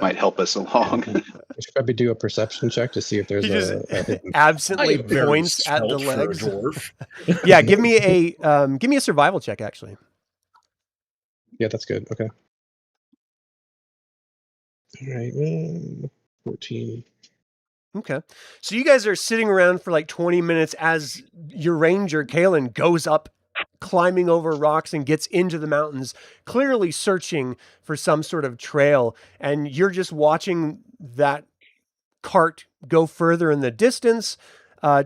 might help us along. We should probably do a perception check to see if there's a absently points at the legs. Yeah, give me a survival check, actually. Yeah, that's good. Okay. All right, 14. Okay. So you guys are sitting around for like 20 minutes as your ranger, Kaelen, goes up, climbing over rocks and gets into the mountains, clearly searching for some sort of trail. And you're just watching that cart go further in the distance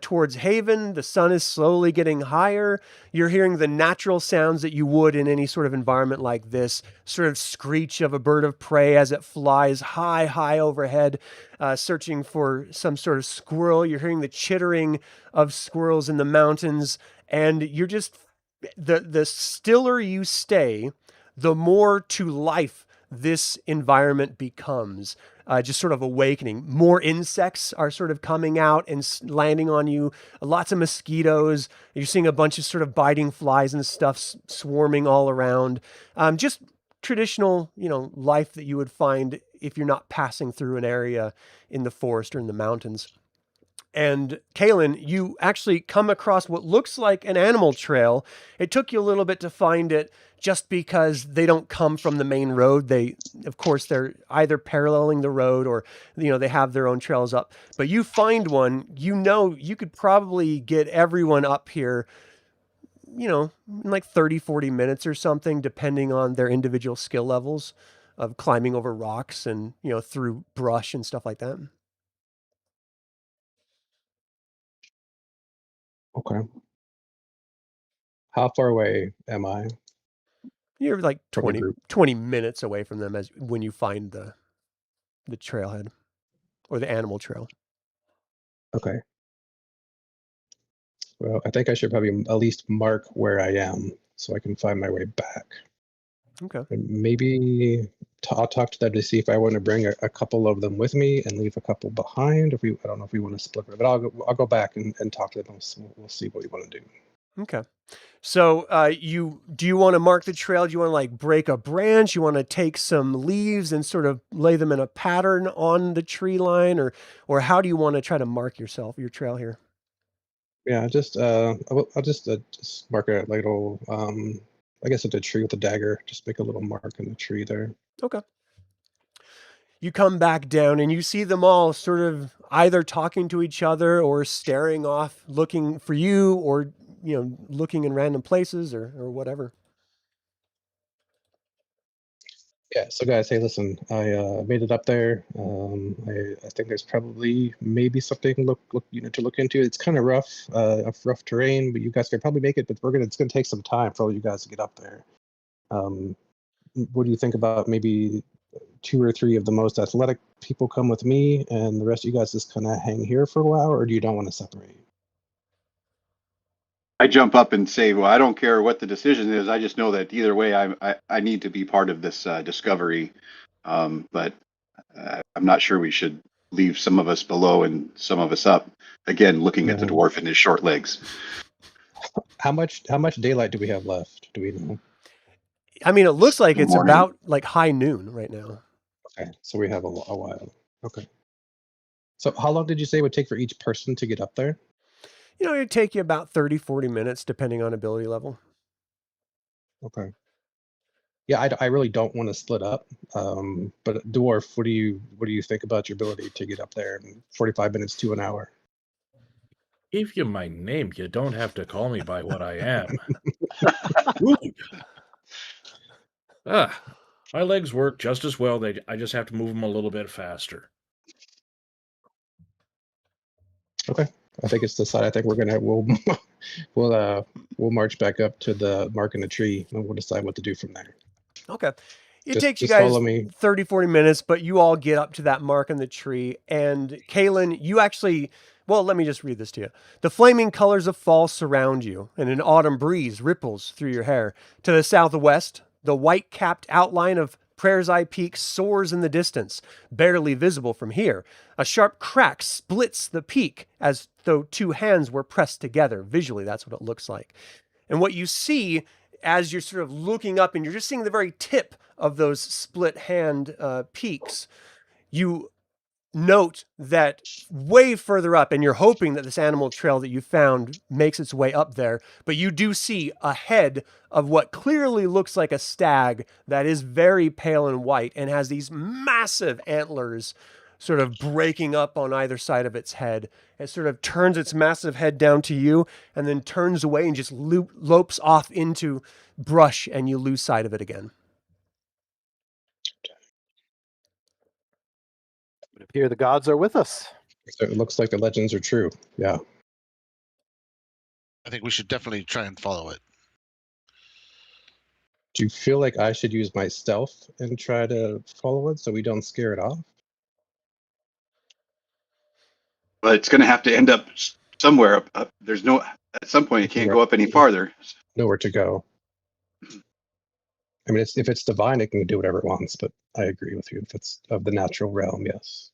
towards Haven. The sun is slowly getting higher. You're hearing the natural sounds that you would in any sort of environment like this, sort of screech of a bird of prey as it flies high overhead, searching for some sort of squirrel. You're hearing the chittering of squirrels in the mountains, and you're just, the stiller you stay, the more to life this environment becomes. Just sort of awakening. More insects are sort of coming out and landing on you. Lots of mosquitoes. You're seeing a bunch of sort of biting flies and stuff swarming all around. Just traditional, life that you would find if you're not passing through an area in the forest or in the mountains. And Kaelen, you actually come across what looks like an animal trail. It took you a little bit to find it just because they don't come from the main road. Of course, they're either paralleling the road or, they have their own trails up. But you find one, you could probably get everyone up here, in like 30, 40 minutes or something, depending on their individual skill levels of climbing over rocks and, through brush and stuff like that. Okay. How far away am I? You're like From the 20, group? 20 minutes away from them when you find the trailhead or the animal trail. Okay. Well, I think I should probably at least mark where I am so I can find my way back. Okay. And maybe I'll talk to them to see if I want to bring a couple of them with me and leave a couple behind. I don't know if we want to split it, but I'll go back and talk to them. We'll see what we want to do. Okay. So do you want to mark the trail? Do you want to like break a branch? You want to take some leaves and sort of lay them in a pattern on the tree line, or how do you want to try to mark your trail here? Yeah, I'll just mark a little, I guess it's a tree with a dagger. Just make a little mark in the tree there. Okay. You come back down and you see them all sort of either talking to each other or staring off, looking for you, or looking in random places or whatever. Yeah. So guys, hey, listen, I made it up there. I think there's probably maybe something to look into. It's kind of rough, rough terrain, but you guys can probably make it. But it's gonna take some time for all you guys to get up there. What do you think about maybe 2 or 3 of the most athletic people come with me, and the rest of you guys just kind of hang here for a while, or do you don't want to separate? I jump up and say, well, I don't care what the decision is. I just know that either way, I need to be part of this discovery. But I'm not sure we should leave some of us below and some of us up. Again, looking at the dwarf and his short legs. How much daylight do we have left? Do we know? I mean, it looks like it's about like high noon right now. Okay, so we have a while. Okay. So how long did you say it would take for each person to get up there? It'd take you about 30, 40 minutes, depending on ability level. Okay. Yeah, I really don't want to split up. But dwarf, what do you think about your ability to get up there in 45 minutes to an hour? Give you my name. You don't have to call me by what I am. My legs work just as well. I just have to move them a little bit faster. Okay. I think it's decided. I think we'll march back up to the mark in the tree, and we'll decide what to do from there. Okay. It takes you guys 30, 40 minutes, but you all get up to that mark in the tree. And Kaelen, you actually, let me just read this to you. The flaming colors of fall surround you, and an autumn breeze ripples through your hair. To the southwest, the white-capped outline of Prayer's Eye Peak soars in the distance, barely visible from here. A sharp crack splits the peak as though 2 hands were pressed together. Visually, that's what it looks like. And what you see as you're sort of looking up and you're just seeing the very tip of those split hand peaks, you note that way further up, and you're hoping that this animal trail that you found makes its way up there, but you do see a head of what clearly looks like a stag that is very pale and white and has these massive antlers sort of breaking up on either side of its head. It sort of turns its massive head down to you and then turns away and just lopes off into brush, and you lose sight of it again. It would appear the gods are with us. So it looks like the legends are true. Yeah. I think we should definitely try and follow it. Do you feel like I should use my stealth and try to follow it so we don't scare it off? But it's going to have to end up somewhere up. There's at some point it can't go up any farther. Nowhere to go. I mean, if it's divine, it can do whatever it wants, but I agree with you. If it's of the natural realm, yes.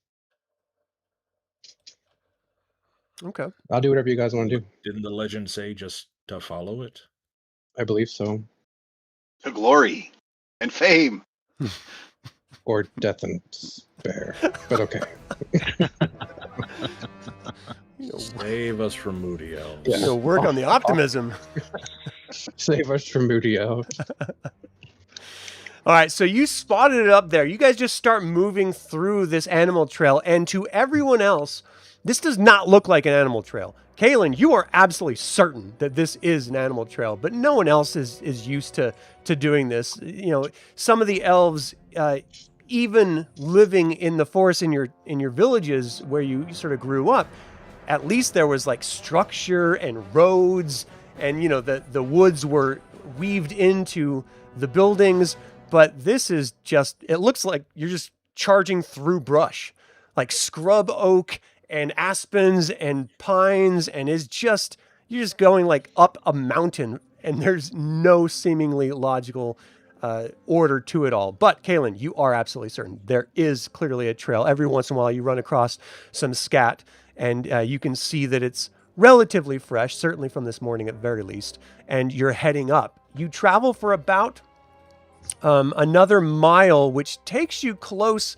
Okay. I'll do whatever you guys want to do. Didn't the legend say just to follow it? I believe so. To glory and fame. Or death and despair. But okay. Save us from Moody Elves. Yeah. Work on the optimism. Save us from Moody Elves. All right, so you spotted it up there. You guys just start moving through this animal trail, and to everyone else, this does not look like an animal trail. Kaelen, you are absolutely certain that this is an animal trail, but no one else is used to doing this. Some of the elves, even living in the forest in your villages where you sort of grew up, at least there was like structure and roads, and the woods were weaved into the buildings. But this is it looks like you're just charging through brush, like scrub oak and aspens and pines, and you're just going like up a mountain, and there's no seemingly logical order to it all. But Kaelen, you are absolutely certain there is clearly a trail. Every once in a while you run across some scat, and you can see that it's relatively fresh, certainly from this morning at very least, and you're heading up. You travel for about another mile, which takes you close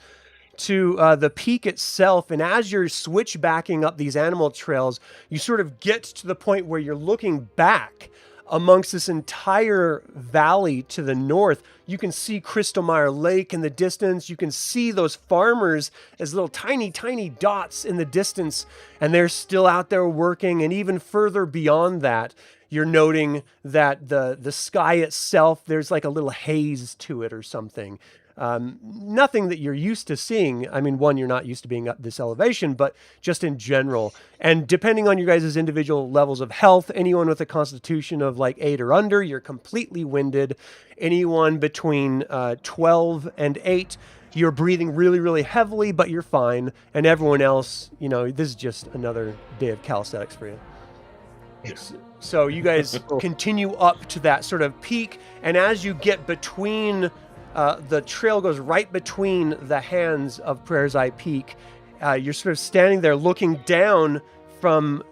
to the peak itself. And as you're switchbacking up these animal trails, you sort of get to the point where you're looking back amongst this entire valley to the north. You can see Crystalmire Lake in the distance. You can see those farmers as little tiny, tiny dots in the distance, and they're still out there working. And even further beyond that, you're noting that the sky itself, there's like a little haze to it or something. Nothing that you're used to seeing. I mean, one, you're not used to being at this elevation, but just in general. And depending on you guys' individual levels of health, anyone with a constitution of like 8 or under, you're completely winded. Anyone between 12 and 8, you're breathing really, really heavily, but you're fine. And everyone else, this is just another day of calisthenics for you. So you guys continue up to that sort of peak, and as you get between, the trail goes right between the hands of Prayer's Eye Peak. You're sort of standing there looking down from,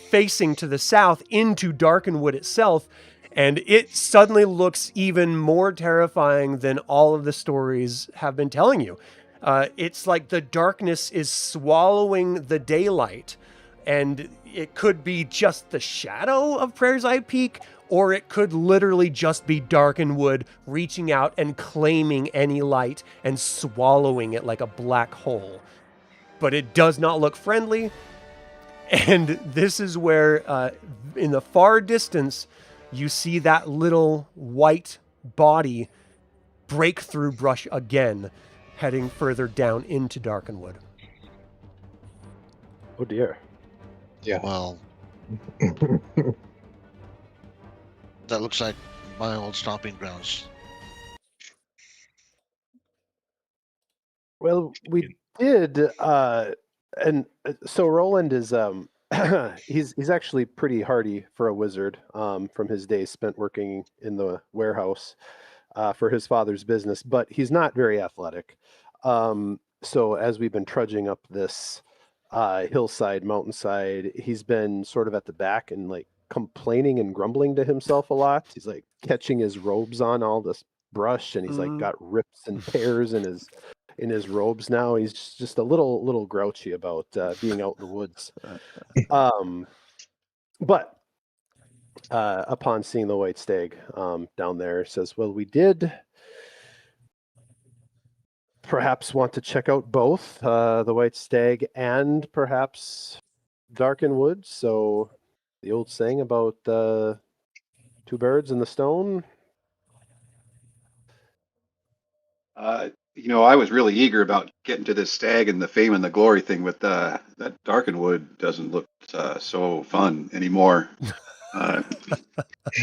facing to the south into Darkenwood itself, and it suddenly looks even more terrifying than all of the stories have been telling you. It's like the darkness is swallowing the daylight. And it could be just the shadow of Prayer's Eye Peak, or it could literally just be Darkenwood reaching out and claiming any light and swallowing it like a black hole. But it does not look friendly. And this is where, in the far distance, you see that little white body break through brush again, heading further down into Darkenwood. Oh dear. Yeah. Well, that looks like my old stomping grounds. Well, we did, and so Roland is he's actually pretty hardy for a wizard, from his days spent working in the warehouse for his father's business, but he's not very athletic. So as we've been trudging up this hillside, mountainside, he's been sort of at the back and like complaining and grumbling to himself a lot. He's like catching his robes on all this brush, and he's like got rips and tears in his robes now. He's just a little grouchy about being out in the woods. But upon seeing the white stag down there, says, well, we did perhaps want to check out both the white stag and perhaps Darkenwood. So the old saying about two birds in the stone. I was really eager about getting to this stag and the fame and the glory thing, but that Darkenwood doesn't look so fun anymore.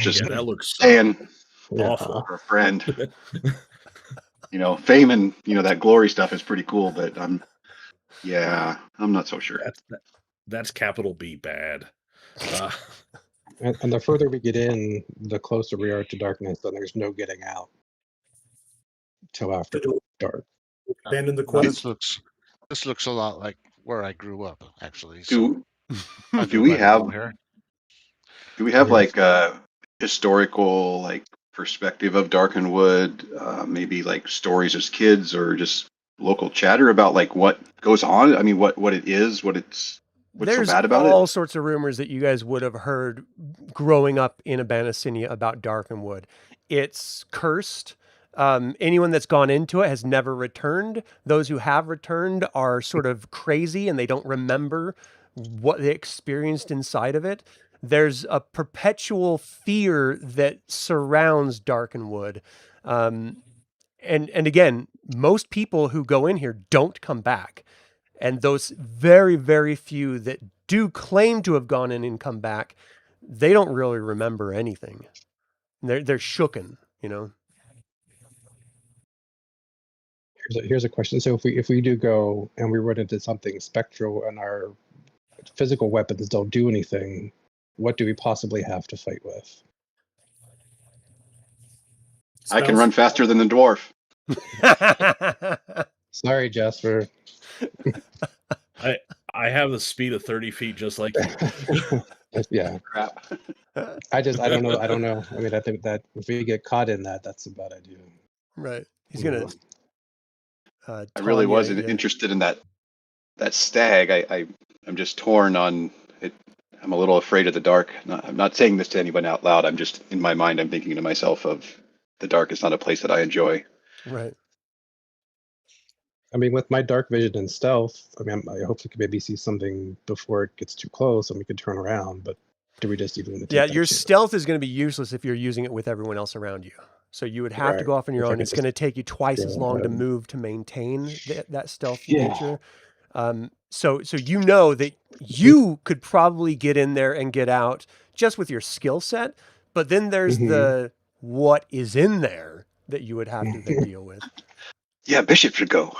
Just that looks saying awful for a friend. Fame and that glory stuff is pretty cool, but I'm not so sure. That's capital B bad. And the further we get in, the closer we are to darkness, then there's no getting out till after dark. Abandon the quest. This looks a lot like where I grew up, actually. So do we have like a historical like perspective of Darkenwood, maybe like stories as kids, or just local chatter about like what goes on? I mean, what it is, what's There's so bad about all it? sorts of rumors that you guys would have heard growing up in Abanasinia about Darkenwood. It's cursed. Anyone that's gone into it has never returned. Those who have returned are sort of crazy and they don't remember what they experienced inside of it. There's a perpetual fear that surrounds Darkenwood. And again, most people who go in here don't come back. And those very, very few that do claim to have gone in and come back, they don't really remember anything. They're shooken, you know. Here's a question. So if we do go and we run into something spectral and our physical weapons don't do anything, what do we possibly have to fight with? I can run faster than the dwarf. Sorry, Jasper. I have the speed of 30 feet just like you. Yeah. Crap. I don't know. I mean, I think that if we get caught in that, that's a bad idea. Right. He's gonna. I really wasn't interested in that stag. I'm just torn on it. I'm a little afraid of the dark. I'm not saying this to anyone out loud. I'm just in my mind. I'm thinking to myself of the dark is not a place that I enjoy. Right. I mean, with my dark vision and stealth, I mean, I hope we can maybe see something before it gets too close and we can turn around. But do we just even? Yeah, your stealth is going to be useless if you're using it with everyone else around you. So you would have to go off on your own. It's going to take you twice as long to move to maintain that stealth nature. So you know that you could probably get in there and get out just with your skill set. But then there's the what is in there that you would have to then deal with. Yeah, Bishop should go.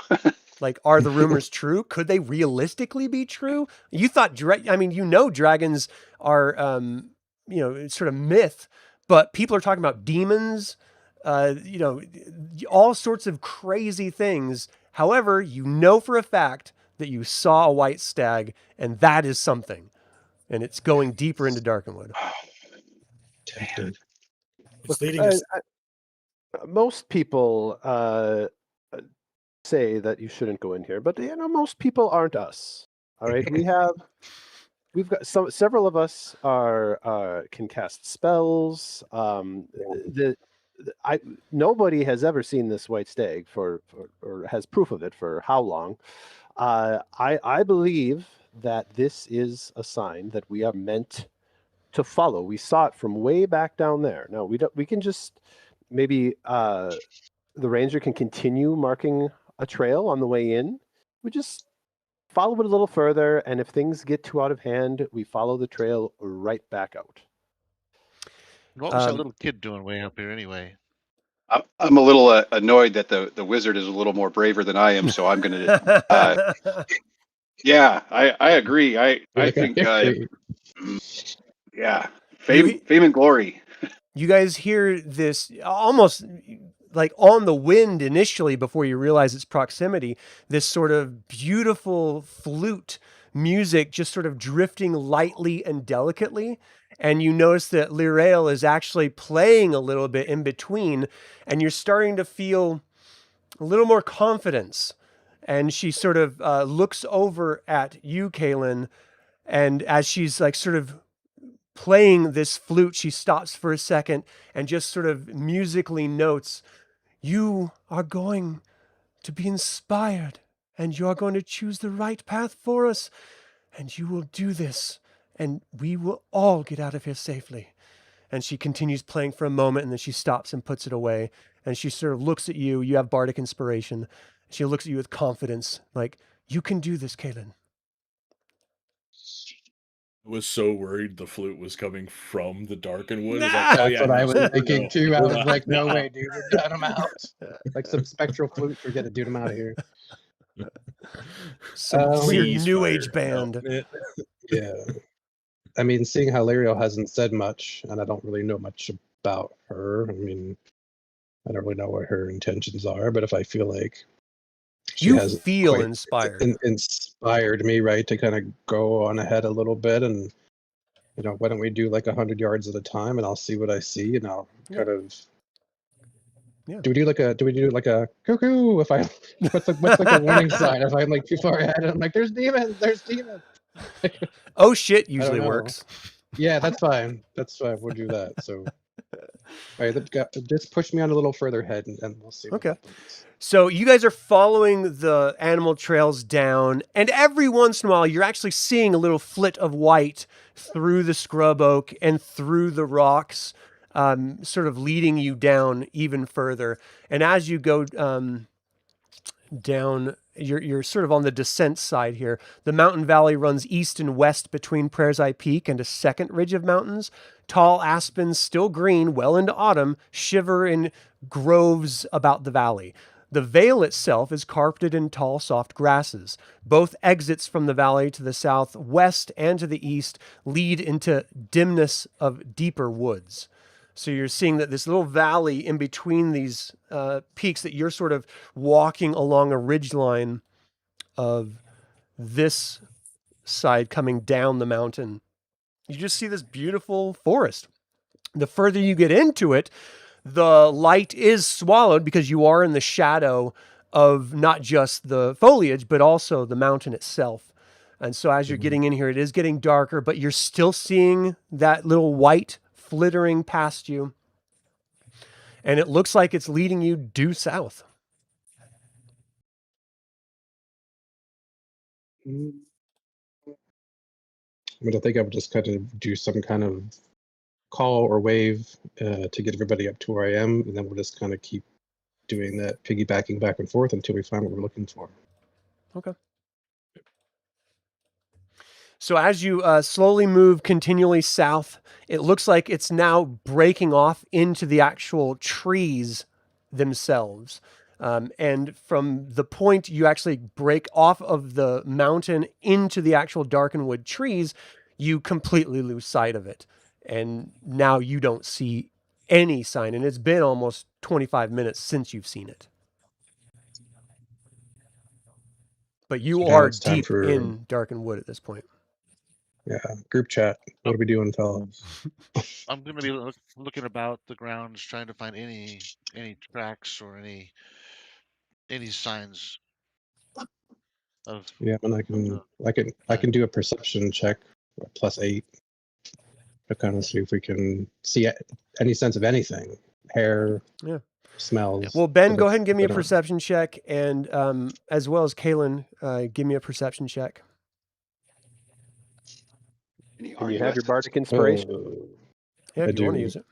Like, are the rumors true? Could they realistically be true? You thought, dragons are, sort of myth, but people are talking about demons, all sorts of crazy things. However, you know for a fact that you saw a white stag, and that is something. And it's going deeper into Darkenwood. It's leading us. Most people say that you shouldn't go in here, but most people aren't us. All right, we've got several of us can cast spells. Nobody has ever seen this white stag or has proof of it for how long. I believe that this is a sign that we are meant to follow. We saw it from way back down there. Now we can just maybe the ranger can continue marking a trail on the way in. We just follow it a little further, and if things get too out of hand, we follow the trail right back out. What was that little kid doing way up here anyway? I'm a little annoyed that the wizard is a little more braver than I am, so I'm going to. Yeah, I agree. I think. Yeah, fame and glory. You guys hear this almost like on the wind initially before you realize its proximity, this sort of beautiful flute music just sort of drifting lightly and delicately. And you notice that Lyrael is actually playing a little bit in between, and you're starting to feel a little more confidence. And she sort of looks over at you, Kaelen, and as she's like sort of playing this flute, she stops for a second and just sort of musically notes, "You are going to be inspired, and you are going to choose the right path for us, and you will do this, and we will all get out of here safely." And she continues playing for a moment, and then she stops and puts it away, and she sort of looks at you. You have bardic inspiration. She looks at you with confidence, like, "You can do this, Kaelen." I was so worried the flute was coming from the Darkenwood. That's what I was thinking too. I was like, no way, dude, we're getting them out. Like some spectral flute, we're gonna get them out of here. Some weird new age band. Yeah. I mean, seeing how Lyrael hasn't said much, and I don't really know much about her. I mean, I don't really know what her intentions are, but if I feel like you feel inspired. Inspired me, right, to kind of go on ahead a little bit, and why don't we do like 100 yards at a time, and I'll see what I see, and I'll kind of Yeah. Do we do like a cuckoo if I what's like a warning sign if I'm like too far ahead and I'm like there's demons. Oh shit I usually don't know. works. Yeah, that's fine. We'll do that. So all right, just push me on a little further ahead and we'll see what Okay. happens. So you guys are following the animal trails down, and every once in a while you're actually seeing a little flit of white through the scrub oak and through the rocks, sort of leading you down even further. And as you go down, you're sort of on the descent side here. The mountain valley runs east and west between Prair's Eye Peak and a second ridge of mountains. Tall aspens, still green, well into autumn, shiver in groves about the valley. The vale itself is carpeted in tall, soft grasses. Both exits from the valley to the southwest and to the east lead into dimness of deeper woods. So you're seeing that this little valley in between these peaks that you're sort of walking along a ridgeline of this side coming down the mountain. You just see this beautiful forest. The further you get into it, the light is swallowed because you are in the shadow of not just the foliage, but also the mountain itself. And so as you're getting in here, it is getting darker, but you're still seeing that little white flittering past you. And it looks like it's leading you due south. I think I would just kind of do some kind of call or wave to get everybody up to where I am, and then we'll just kind of keep doing that piggybacking back and forth until we find what we're looking for. Okay. So as you slowly move continually south, it looks like it's now breaking off into the actual trees themselves. And from the point you actually break off of the mountain into the actual darkened wood trees, you completely lose sight of it. And now you don't see any sign. And it's been almost 25 minutes since you've seen it. But you So now are it's time deep for- in darkened wood at this point. Yeah, group chat. What are we doing, fellas? I'm going to be looking about the grounds, trying to find any tracks or any signs of. Yeah, and I can do a perception check +8 to kind of see if we can see any sense of anything, hair, Yeah. smells. Well, Ben, but go ahead and give me a but, perception check, and as well as Kaelen, give me a perception check. Can you have your bardic inspiration? Yeah, I if you want to do. use it.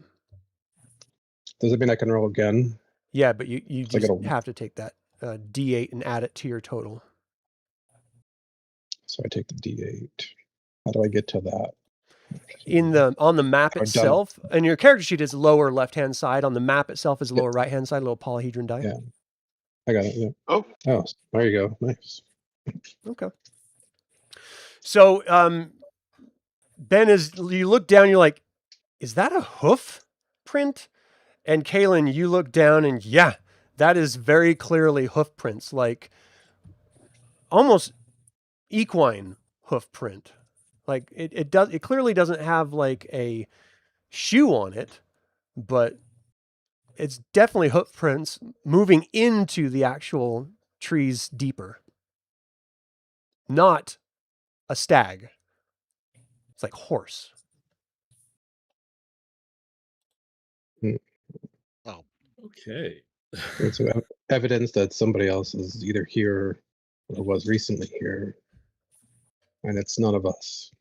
Does it mean I can roll again? Yeah, but you So I just gotta- have to take that D8 and add it to your total. So I take the D8. How do I get to that? On the map Oh, done. itself, and your character sheet is lower left-hand side. On the map itself is lower right-hand side, little polyhedron die. Yeah. I got it. Yeah. Oh, Oh, there you go. Nice. Okay. So, Ben, as you look down, you're like, is that a hoof print? And Kaelen, you look down and yeah, that is very clearly hoof prints, like almost equine hoof print. Like it clearly doesn't have like a shoe on it, but it's definitely hoof prints moving into the actual trees deeper. Not a stag. It's like horse. Oh, Okay. It's evidence that somebody else is either here or was recently here, and it's none of us.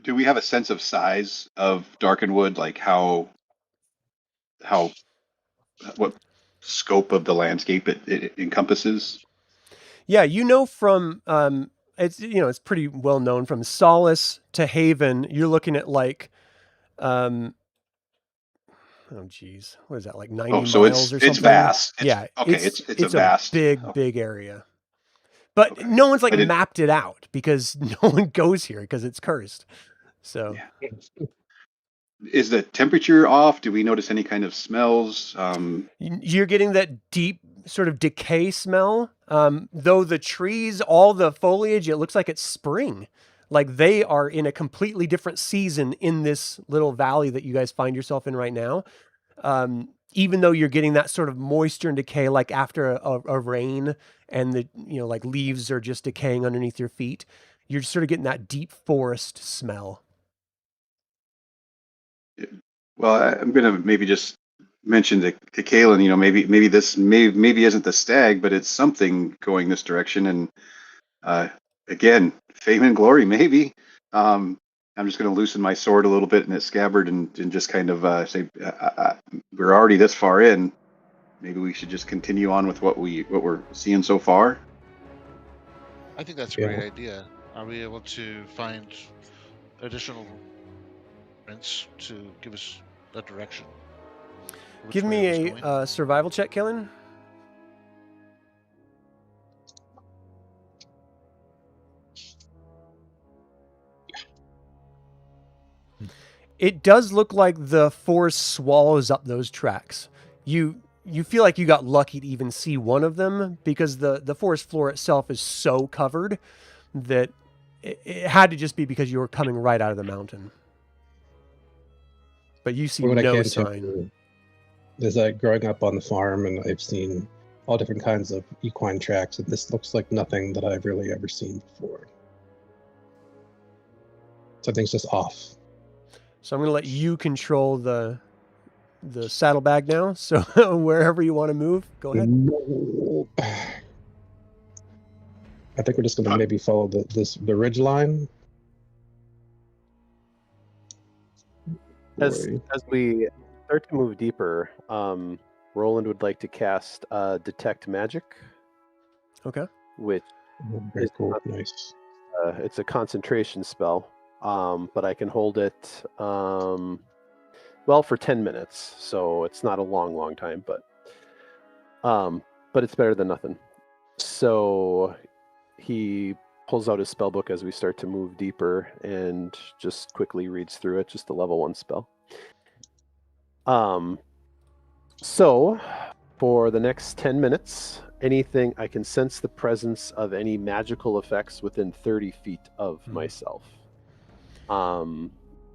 do we have a sense of size of darkened wood? Like what scope of the landscape it encompasses? Yeah, you know from it's pretty well known from Solace to Haven. You're looking at like oh geez, what is that, like 90 so miles or something? it's vast. It's a vast, big area. But Okay. no one's like But mapped it out because no one goes here because it's cursed. So Yeah. Is the temperature off? Do we notice any kind of smells? you're getting that deep sort of decay smell. Though the trees, all the foliage, it looks like it's spring. Like they are in a completely different season in this little valley that you guys find yourself in right now. Even though you're getting that sort of moisture and decay, like after a rain and the, like leaves are just decaying underneath your feet, you're sort of getting that deep forest smell. Well, I'm going to maybe just mention to Kaelen, maybe this maybe isn't the stag, but it's something going this direction. And again, fame and glory, maybe. I'm just going to loosen my sword a little bit in its scabbard and just kind of say, we're already this far in. Maybe we should just continue on with what we're seeing so far. I think that's a great idea. Are we able to find additional prints to give us a direction? Give me a survival check, Kaelen. It does look like the forest swallows up those tracks. You feel like you got lucky to even see one of them because the forest floor itself is so covered that it had to just be because you were coming right out of the mountain. But you see no sign. Is that growing up on the farm, and I've seen all different kinds of equine tracks, and this looks like nothing that I've really ever seen before. Something's just off. So I'm going to let you control the saddlebag now. So wherever you want to move, go ahead. I think we're just going to maybe follow the ridge line. As we start to move deeper, Roland would like to cast Detect Magic. Okay. Which is cool. Nice. It's a concentration spell, but I can hold it for 10 minutes. So it's not a long time, but it's better than nothing. So he pulls out his spell book as we start to move deeper and just quickly reads through it, just a level 1 spell. So for the next 10 minutes, I can sense the presence of any magical effects within 30 feet of myself.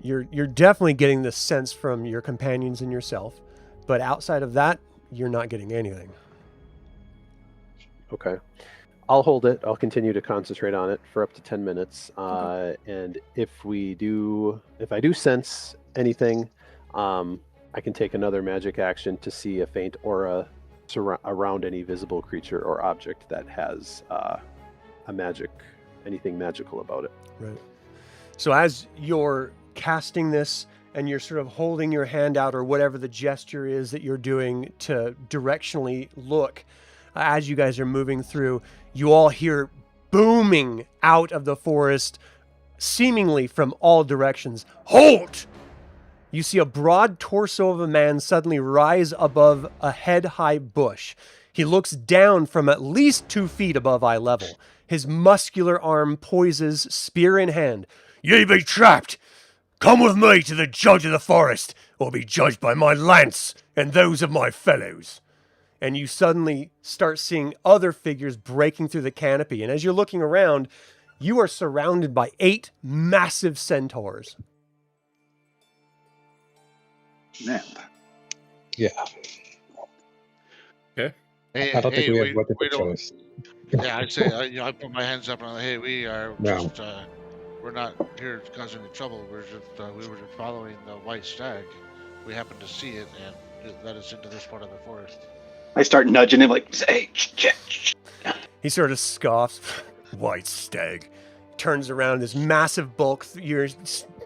You're definitely getting the sense from your companions and yourself, but outside of that, you're not getting anything. Okay. I'll hold it. I'll continue to concentrate on it for up to 10 minutes. Okay. And if I do sense anything, I can take another magic action to see a faint aura around any visible creature or object that has anything magical about it. Right. So as you're casting this and you're sort of holding your hand out or whatever the gesture is that you're doing to directionally look, as you guys are moving through, you all hear booming out of the forest, seemingly from all directions. Halt! You see a broad torso of a man suddenly rise above a head-high bush. He looks down from at least 2 feet above eye level. His muscular arm poises, spear in hand. Ye be trapped! Come with me to the judge of the forest, or be judged by my lance and those of my fellows. And you suddenly start seeing other figures breaking through the canopy. And as you're looking around, you are surrounded by 8 massive centaurs. Man. Yeah. Okay. I don't think we have much of a choice. Yeah, I'd say I put my hands up and I'm like, hey, we are just we're not here to cause any trouble. We're just we were just following the white stag. We happened to see it and it led us into this part of the forest. I start nudging him like, hey, He sort of scoffs. White stag. Turns around, this massive bulk, your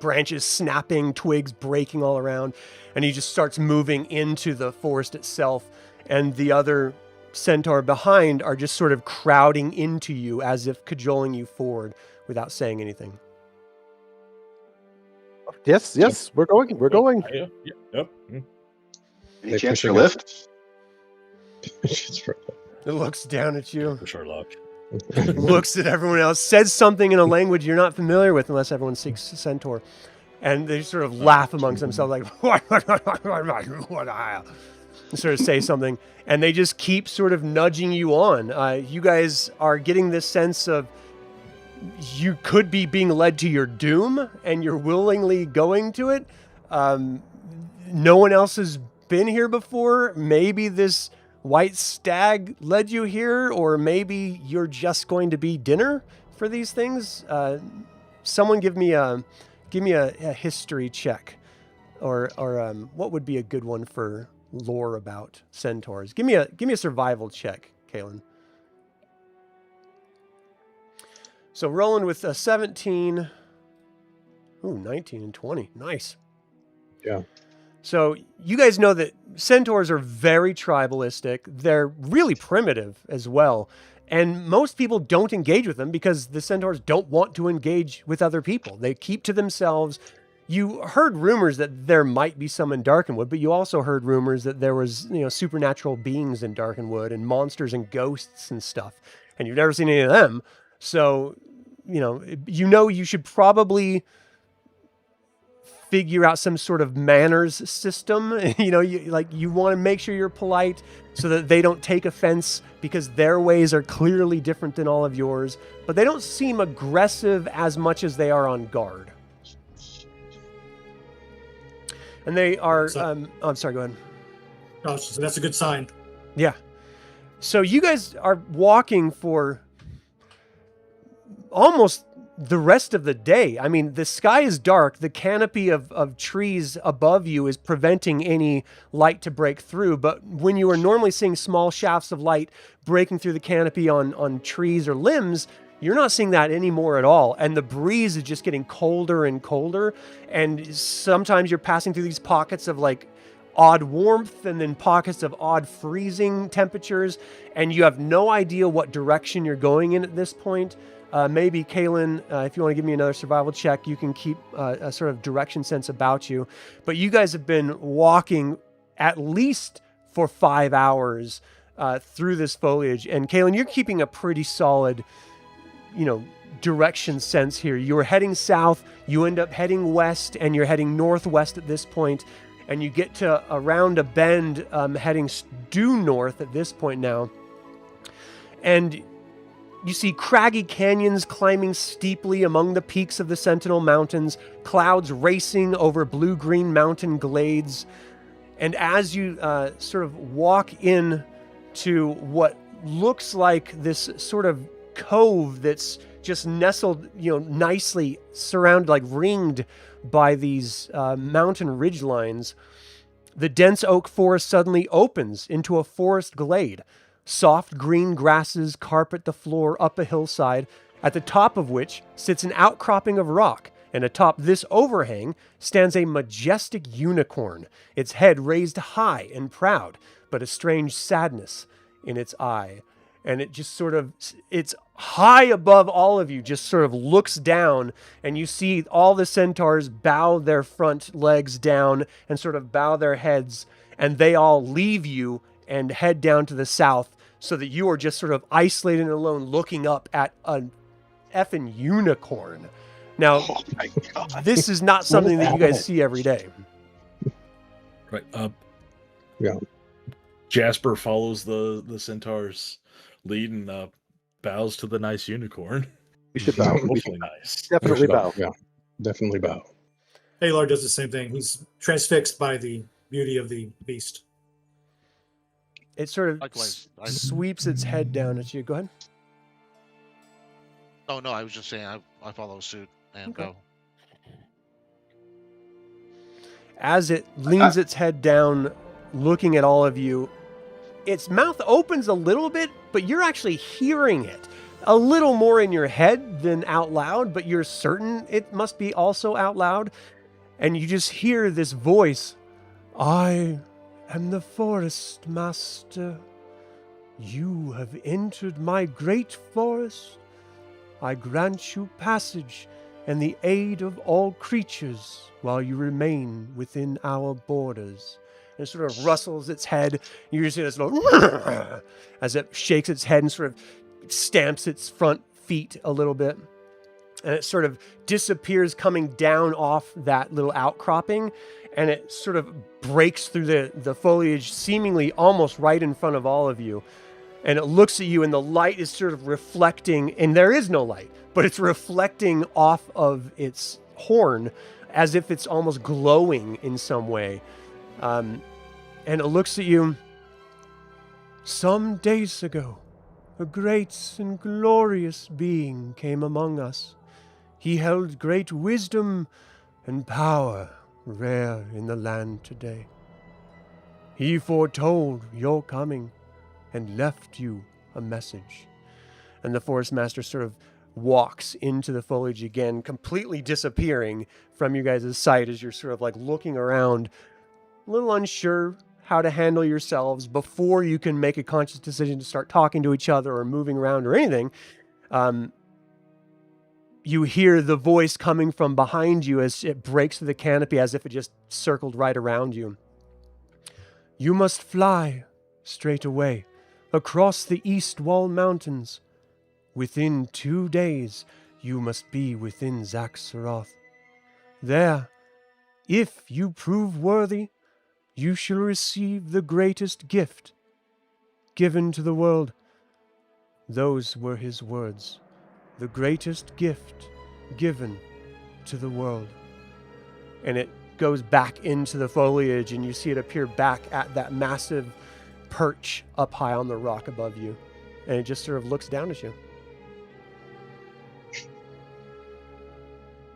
branches snapping, twigs breaking all around, and he just starts moving into the forest itself, and the other centaur behind are just sort of crowding into you as if cajoling you forward without saying anything. Yes, we're going. Yep. Any chance for a lift? It looks down at you. For Sherlock. Looks at everyone else, says something in a language you're not familiar with unless everyone speaks Centaur. And they sort of laugh amongst themselves like, sort of say something. And they just keep sort of nudging you on. You guys are getting this sense of you could be being led to your doom, and you're willingly going to it. No one else has been here before. Maybe this white stag led you here, or maybe you're just going to be dinner for these things. Someone give me a history check, or what would be a good one for lore about centaurs? Give me a survival check, Kaelen. So Roland with a 17. Ooh, 19 and 20. Nice. Yeah. So you guys know that centaurs are very tribalistic. They're really primitive as well. And most people don't engage with them because the centaurs don't want to engage with other people. They keep to themselves. You heard rumors that there might be some in Darkenwood, but you also heard rumors that there was, supernatural beings in Darkenwood and monsters and ghosts and stuff. And you've never seen any of them. So, you should probably figure out some sort of manners system. You want to make sure you're polite so that they don't take offense, because their ways are clearly different than all of yours, but they don't seem aggressive as much as they are on guard. And they are, I'm sorry, go ahead. Oh, so that's a good sign. Yeah. So you guys are walking for almost the rest of the day. I mean, the sky is dark. The canopy of trees above you is preventing any light to break through. But when you are normally seeing small shafts of light breaking through the canopy on trees or limbs, you're not seeing that anymore at all. And the breeze is just getting colder and colder. And sometimes you're passing through these pockets of odd warmth and then pockets of odd freezing temperatures. And you have no idea what direction you're going in at this point. Maybe Kaelen, if you want to give me another survival check, you can keep a sort of direction sense about you. But you guys have been walking at least for 5 hours through this foliage. And Kaelen, you're keeping a pretty solid, direction sense here. You're heading south, you end up heading west, and you're heading northwest at this point. And you get to around a bend, heading due north at this point now. And you see craggy canyons climbing steeply among the peaks of the Sentinel Mountains, clouds racing over blue-green mountain glades. And as you sort of walk in to what looks like this sort of cove that's just nestled, nicely surrounded, ringed by these mountain ridge lines, the dense oak forest suddenly opens into a forest glade. Soft green grasses carpet the floor up a hillside, at the top of which sits an outcropping of rock, and atop this overhang stands a majestic unicorn, its head raised high and proud, but a strange sadness in its eye. And it just it's high above all of you, just sort of looks down, and you see all the centaurs bow their front legs down and sort of bow their heads, and they all leave you and head down to the south, so that you are just sort of isolated and alone looking up at an effing unicorn. Now, Oh my God. this is not something that you guys see every day. Right. Yeah. Jasper follows the centaur's lead and bows to the nice unicorn. We should bow. We should Hopefully nice. definitely bow. Yeah, definitely bow. Aelar does the same thing. He's transfixed by the beauty of the beast. It sort of Likewise. sweeps its head down at you. Go ahead. Oh no, I was just saying I follow suit and Okay. go. As it leans its head down, looking at all of you, its mouth opens a little bit, but you're actually hearing it. A little more in your head than out loud, but you're certain it must be also out loud. And you just hear this voice. I am the forest master. You have entered my great forest. I grant you passage and the aid of all creatures while you remain within our borders. And it sort of rustles its head. You just hear this little as it shakes its head and sort of stamps its front feet a little bit. And it sort of disappears coming down off that little outcropping. And it sort of breaks through the foliage seemingly almost right in front of all of you. And it looks at you, and the light is sort of reflecting, and there is no light, but it's reflecting off of its horn as if it's almost glowing in some way. And it looks at you. Some days ago, a great and glorious being came among us. He held great wisdom and power, rare in the land today. He foretold your coming and left you a message. And the Forest Master sort of walks into the foliage again, completely disappearing from you guys' sight as you're sort of like looking around, a little unsure how to handle yourselves before you can make a conscious decision to start talking to each other or moving around or anything. You hear the voice coming from behind you as it breaks through the canopy as if it just circled right around you. You must fly straight away across the East Wall Mountains. Within 2 days, you must be within Zaxxaroth. There, if you prove worthy, you shall receive the greatest gift given to the world. Those were his words. The greatest gift given to the world. And it goes back into the foliage, and you see it appear back at that massive perch up high on the rock above you. And it just sort of looks down at you.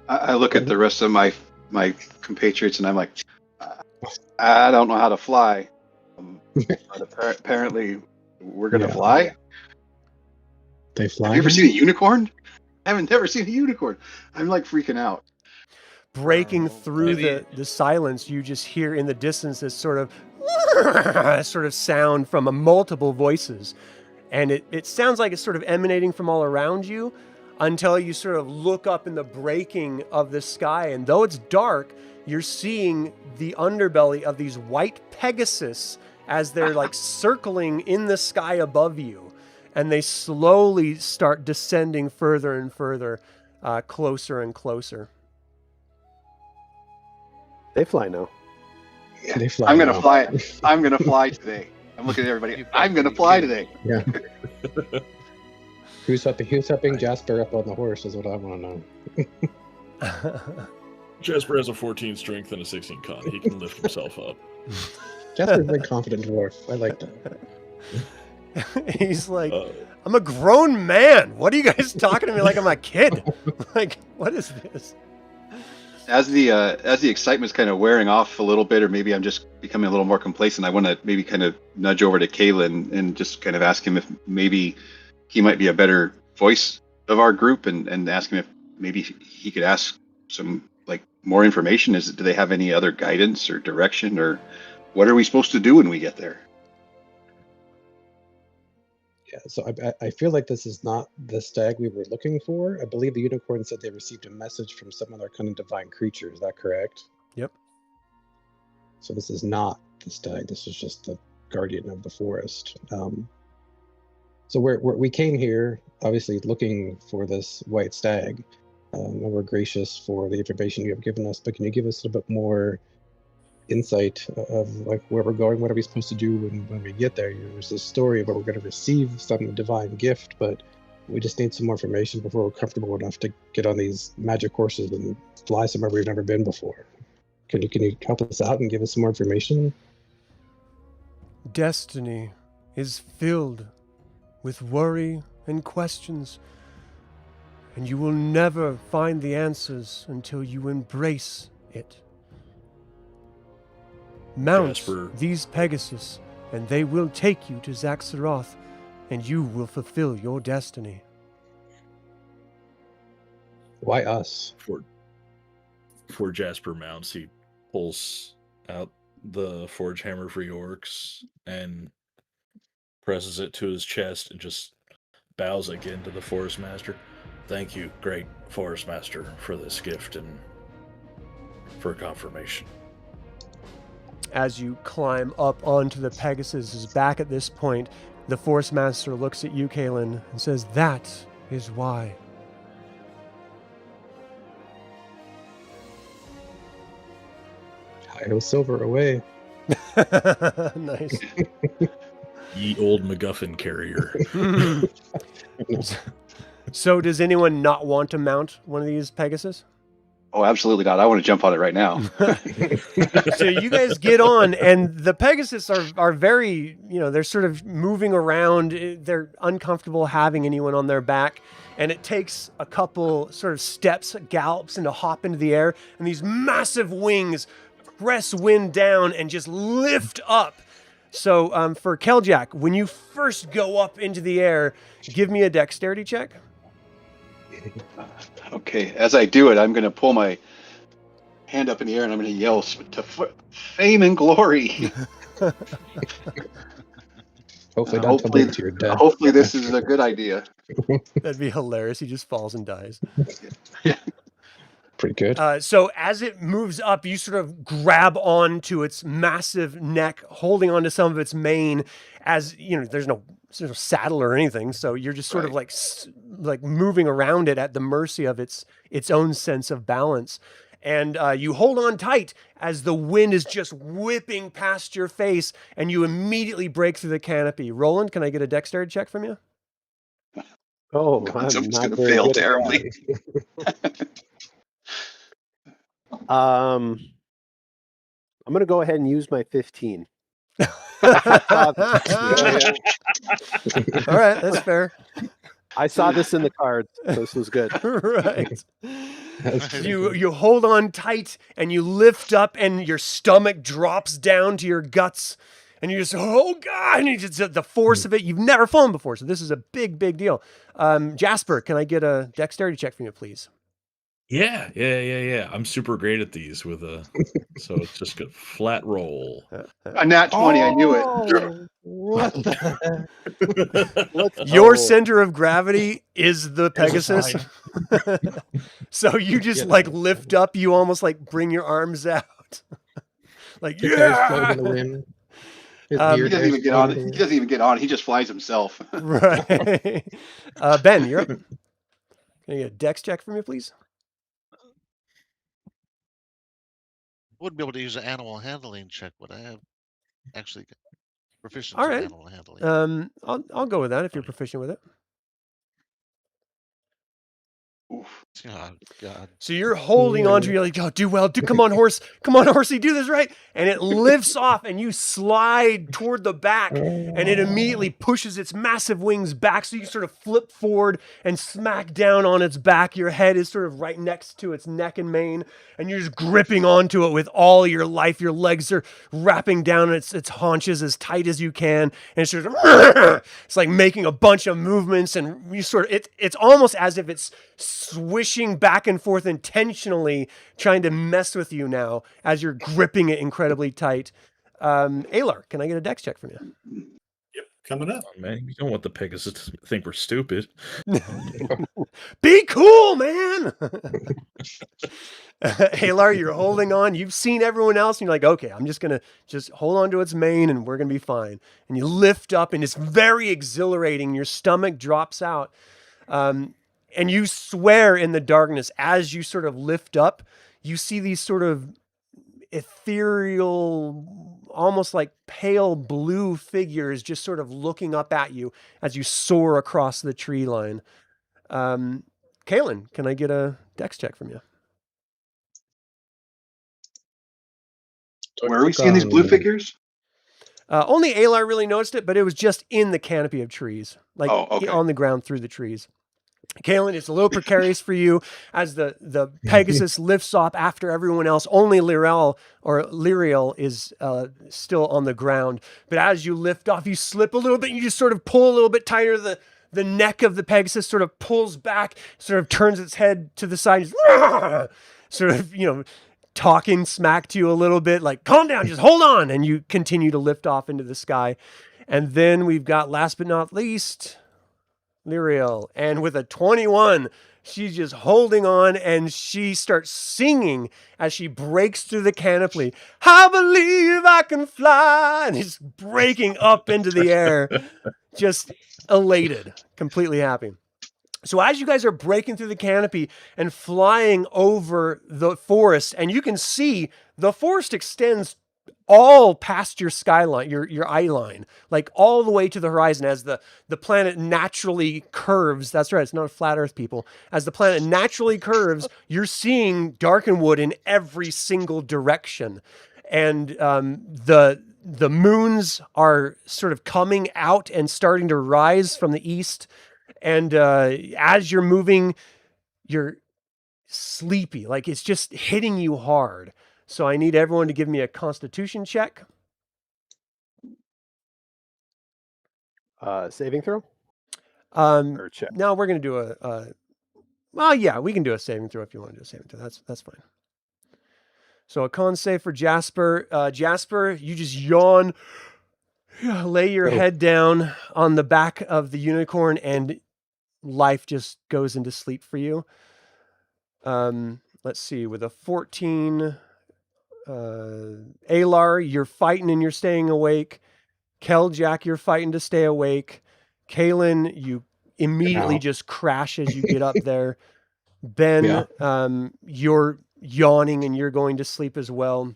I look at the rest of my compatriots, and I'm like, I don't know how to fly. But apparently, we're going to fly. They fly. Have you ever seen a unicorn? I haven't never seen a unicorn. I'm like freaking out. Breaking through the silence, you just hear in the distance this sort of sound from multiple voices. And it sounds like it's sort of emanating from all around you until you sort of look up in the breaking of the sky. And though it's dark, you're seeing the underbelly of these white Pegasus as they're like circling in the sky above you. And they slowly start descending further and further, closer and closer. They fly now. Yeah, they fly. I'm going to fly. I'm going to fly today. I'm looking at everybody. I'm going to fly today. Yeah. Who's helping Jasper up on the horse is what I want to know. Jasper has a 14 strength and a 16 con. He can lift himself up. Jasper's a big confident dwarf. I like that. He's like, I'm a grown man. What are you guys talking to me like I'm a kid? Like, what is this? As the excitement's kind of wearing off a little bit, or maybe I'm just becoming a little more complacent, I want to maybe kind of nudge over to Kaelen and just kind of ask him if maybe he might be a better voice of our group, and ask him if maybe he could ask some like more information. Do they have any other guidance or direction, or what are we supposed to do when we get there? Yeah, so I feel like this is not the stag we were looking for. I believe the unicorn said they received a message from some other kind of divine creature. Is that correct? Yep. So this is not the stag. This is just the guardian of the forest. So we came here, obviously looking for this white stag. And we're gracious for the information you have given us, but can you give us a little bit more insight of like where we're going? What are we supposed to do when we get there? There's this story about we're going to receive some divine gift, but we just need some more information before we're comfortable enough to get on these magic horses and fly somewhere we've never been before. Can you help us out and give us some more information? Destiny is filled with worry and questions, and you will never find the answers until you embrace it. Mount Jasper. these Pegasus, and they will take you to Zaxxaroth, and you will fulfill your destiny. Why us? For Jasper mounts, he pulls out the forge hammer for Yorks and presses it to his chest and just bows again to the Forest Master. Thank you, great Forest Master, for this gift and for confirmation. As you climb up onto the Pegasus' back at this point, the Forest Master looks at you, Kaelen, and says, "That is why." Hi-ho silver away. Nice. Ye old MacGuffin carrier. So does anyone not want to mount one of these Pegasus? Oh, absolutely not. I want to jump on it right now. So you guys get on, and the Pegasus are very, they're sort of moving around. They're uncomfortable having anyone on their back. And it takes a couple sort of steps, gallops, and to hop into the air. And these massive wings press wind down and just lift up. So for Keljack, when you first go up into the air, give me a dexterity check. Okay, as I do it, I'm going to pull my hand up in the air and I'm going to yell to fame and glory. Hopefully to your death. Hopefully this is a good idea. That'd be hilarious. He just falls and dies. Yeah. Pretty good. So as it moves up, you sort of grab onto its massive neck, holding onto some of its mane. As there's no saddle or anything, so you're just sort of like moving around it at the mercy of its own sense of balance. And you hold on tight as the wind is just whipping past your face, and you immediately break through the canopy. Roland, can I get a dexterity check from you? Oh, I'm I'm just not going to very fail good at terribly. that. I'm going to go ahead and use my 15. All right, that's fair. I saw this in the cards, so this was good. Right. You hold on tight and you lift up and your stomach drops down to your guts and you just, oh God, and you just, the force of it, you've never fallen before. So this is a big, big deal. Jasper, can I get a dexterity check from you, please? Yeah. I'm super great at these so it's just a flat roll. A nat 20, I knew it. What the heck? Your center of gravity is the Pegasus. So you just lift up, you almost bring your arms out. He doesn't even get on. He doesn't even get on. He just flies himself. Right. Ben, you're up. Can I get a dex check from you, please? Wouldn't be able to use an animal handling check, would I have actually proficiency All in right. animal handling? I'll go with that if you're proficient with it. Oof. Oh, God. So you're holding on to, you're like, oh, do well, come on, horse, horsey, do this right. And it lifts off and you slide toward the back and it immediately pushes its massive wings back. So you sort of flip forward and smack down on its back. Your head is sort of right next to its neck and mane and you're just gripping onto it with all your life. Your legs are wrapping down its haunches as tight as you can. And it's just, it's like making a bunch of movements and you sort of, it's almost as if it's swishing back and forth intentionally, trying to mess with you now as you're gripping it incredibly tight. Aelar, can I get a dex check from you? Yep, coming up. Oh, man, you don't want the Pegasus to think we're stupid. Be cool, man. Aelar, you're holding on. You've seen everyone else, and you're like, okay, I'm just gonna hold on to its mane, and we're gonna be fine. And you lift up, and it's very exhilarating. Your stomach drops out. And you swear in the darkness as you sort of lift up, you see these sort of ethereal, almost like pale blue figures just sort of looking up at you as you soar across the tree line. Kaelen, can I get a dex check from you? Where are we seeing these blue figures? Only Aelar really noticed it, but it was just in the canopy of trees, okay. on the ground through the trees. Kaelen, it's a little precarious for you as the Pegasus lifts off after everyone else. Only Lyrael is still on the ground. But as you lift off, you slip a little bit. You just sort of pull a little bit tighter. The neck of the Pegasus sort of pulls back, sort of turns its head to the side, sort of, talking smack to you a little bit, like, calm down, just hold on. And you continue to lift off into the sky. And then we've got, last but not least, Lyrael, and with a 21, she's just holding on and she starts singing as she breaks through the canopy. I believe I can fly, and it's breaking up into the air, just elated, completely happy. So as you guys are breaking through the canopy and flying over the forest, and you can see the forest extends all past your skyline, your eye line, like all the way to the horizon as the planet naturally curves. That's right, it's not a flat Earth, people. As the planet naturally curves, you're seeing Darkenwood in every single direction. And the moons are sort of coming out and starting to rise from the east. And as you're moving, you're sleepy, like it's just hitting you hard. So I need everyone to give me a Constitution check. Saving throw? Or check? No, we're going to do well, yeah, we can do a saving throw if you want to do a saving throw. That's fine. So a con save for Jasper. Jasper, you just yawn, lay your head down on the back of the unicorn, and life just goes into sleep for you. Let's see, with a 14, Aelar, you're fighting and you're staying awake. Keljack, you're fighting to stay awake. Kaelen, you immediately just crash as you get up there. Ben, you're yawning and you're going to sleep as well.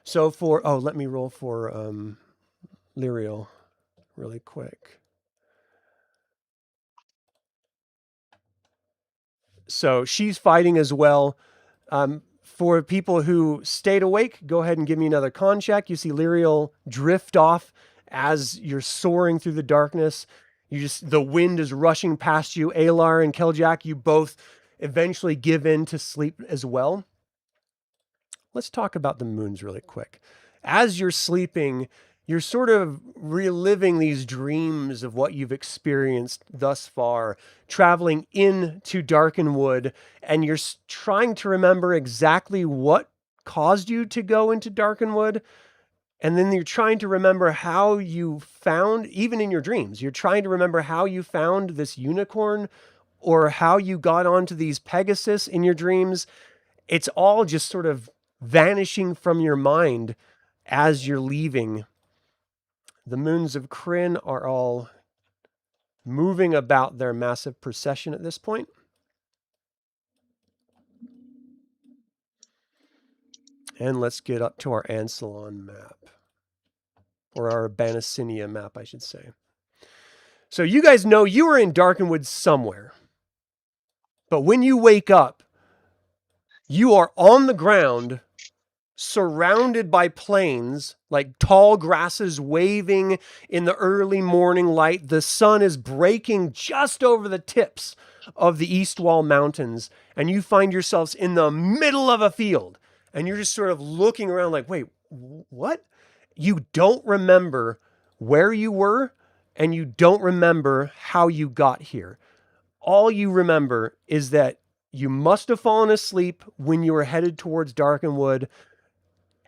So let me roll for Lyrael really quick. So she's fighting as well. For people who stayed awake, go ahead and give me another con check. You see Lyrael drift off as you're soaring through the darkness. The wind is rushing past you. Aelar and Keljack, you both eventually give in to sleep as well. Let's talk about the moons really quick. As you're sleeping, you're sort of reliving these dreams of what you've experienced thus far, traveling into Darkenwood, and you're trying to remember exactly what caused you to go into Darkenwood. And then you're trying to remember how you found, even in your dreams, you're trying to remember how you found this unicorn or how you got onto these Pegasus in your dreams. It's all just sort of vanishing from your mind as you're leaving. The moons of Kryn are all moving about their massive procession at this point. And let's get up to our Ansalon map. Or our Banasinia map, I should say. So you guys know you are in Darkenwood somewhere. But when you wake up, you are on the ground, surrounded by plains, like tall grasses waving in the early morning light. The sun is breaking just over the tips of the East Wall Mountains, and you find yourselves in the middle of a field. And you're just sort of looking around like, wait, what? You don't remember where you were, and you don't remember how you got here. All you remember is that you must have fallen asleep when you were headed towards Darkenwood,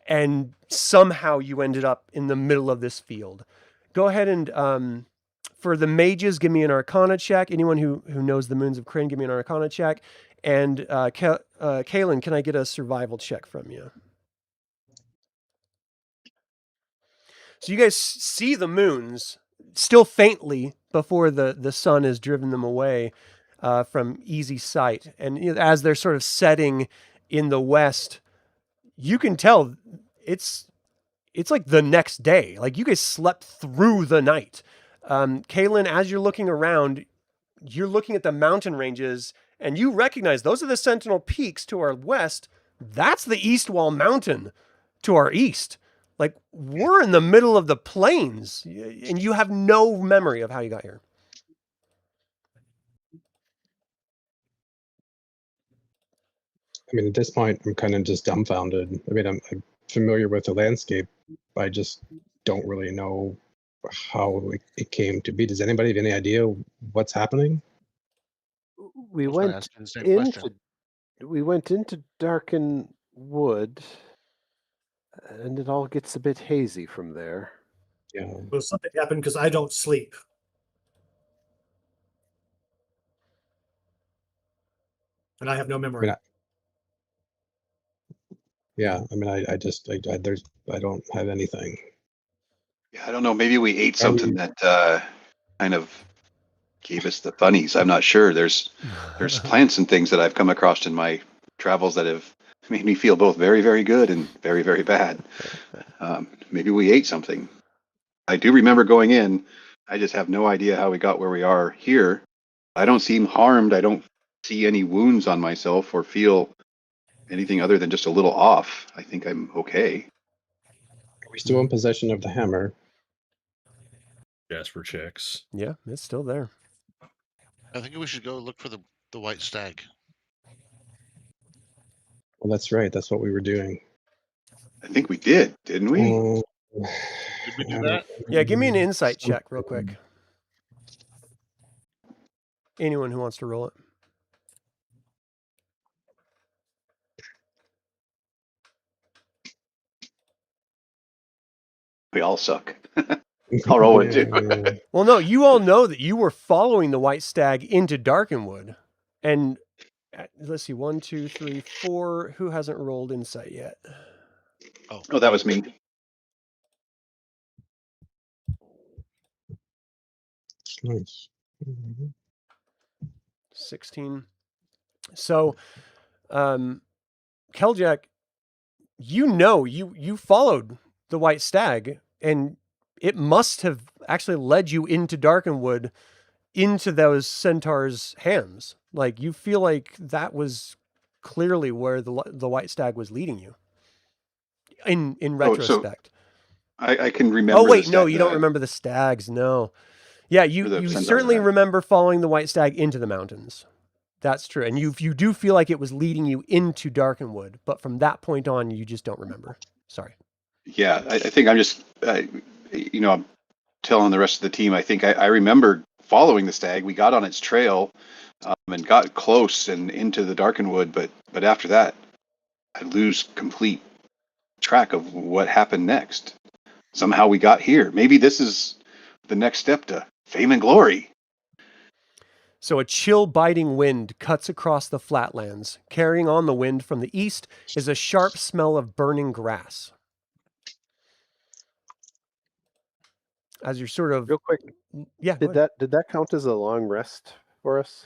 and somehow you ended up in the middle of this field. Go ahead and, for the mages, give me an Arcana check. Anyone who knows the Moons of Kryn, give me an Arcana check. And Kaelen, can I get a survival check from you? So you guys see the moons still faintly before the sun has driven them away from easy sight. And as they're sort of setting in the west, you can tell it's like the next day. Like you guys slept through the night. Kaelen, as you're looking around, you're looking at the mountain ranges and you recognize those are the Sentinel Peaks to our west. That's the East Wall Mountain to our east. Like we're in the middle of the plains and you have no memory of how you got here. I mean, at this point, I'm kind of just dumbfounded. I mean, I'm familiar with the landscape. I just don't really know how it came to be. Does anybody have any idea what's happening? We went into Darkenwood, and it all gets a bit hazy from there. Yeah. Well, something happened because I don't sleep. And I have no memory. I don't have anything. Yeah, I don't know. Maybe we ate something that kind of gave us the funnies. I'm not sure. There's plants and things that I've come across in my travels that have made me feel both very, very good and very, very bad. Maybe we ate something. I do remember going in. I just have no idea how we got where we are here. I don't seem harmed. I don't see any wounds on myself or feel anything other than just a little off. I think I'm okay. Are we still in possession of the hammer? Jasper checks. Yeah, it's still there. I think we should go look for the white stag. Well, that's right. That's what we were doing. I think we did, didn't we? Did we do that? Yeah, give me an insight check real quick. Anyone who wants to roll it. We all suck. I'll roll it too. Well, no, you all know that you were following the white stag into Darkenwood. And let's see, 1, 2, 3, 4. Who hasn't rolled insight yet? Oh, that was me. Nice. 16. So, Keljack, you followed the white stag, and it must have actually led you into Darkenwood, into those centaurs' hands. Like, you feel like that was clearly where the white stag was leading you. In retrospect. I can remember. Oh wait, no, you don't remember the stags. No. Yeah, you certainly remember following the white stag into the mountains. That's true. And you do feel like it was leading you into Darkenwood, but from that point on, you just don't remember. Sorry. Yeah, I think I'm just, I'm telling the rest of the team, I think I remember following the stag. We got on its trail and got close and into the Darkenwood, but after that, I lose complete track of what happened next. Somehow we got here. Maybe this is the next step to fame and glory. So a chill biting wind cuts across the flatlands. Carrying on the wind from the east is a sharp smell of burning grass. As you're sort of... Real quick, yeah. Did that count as a long rest for us?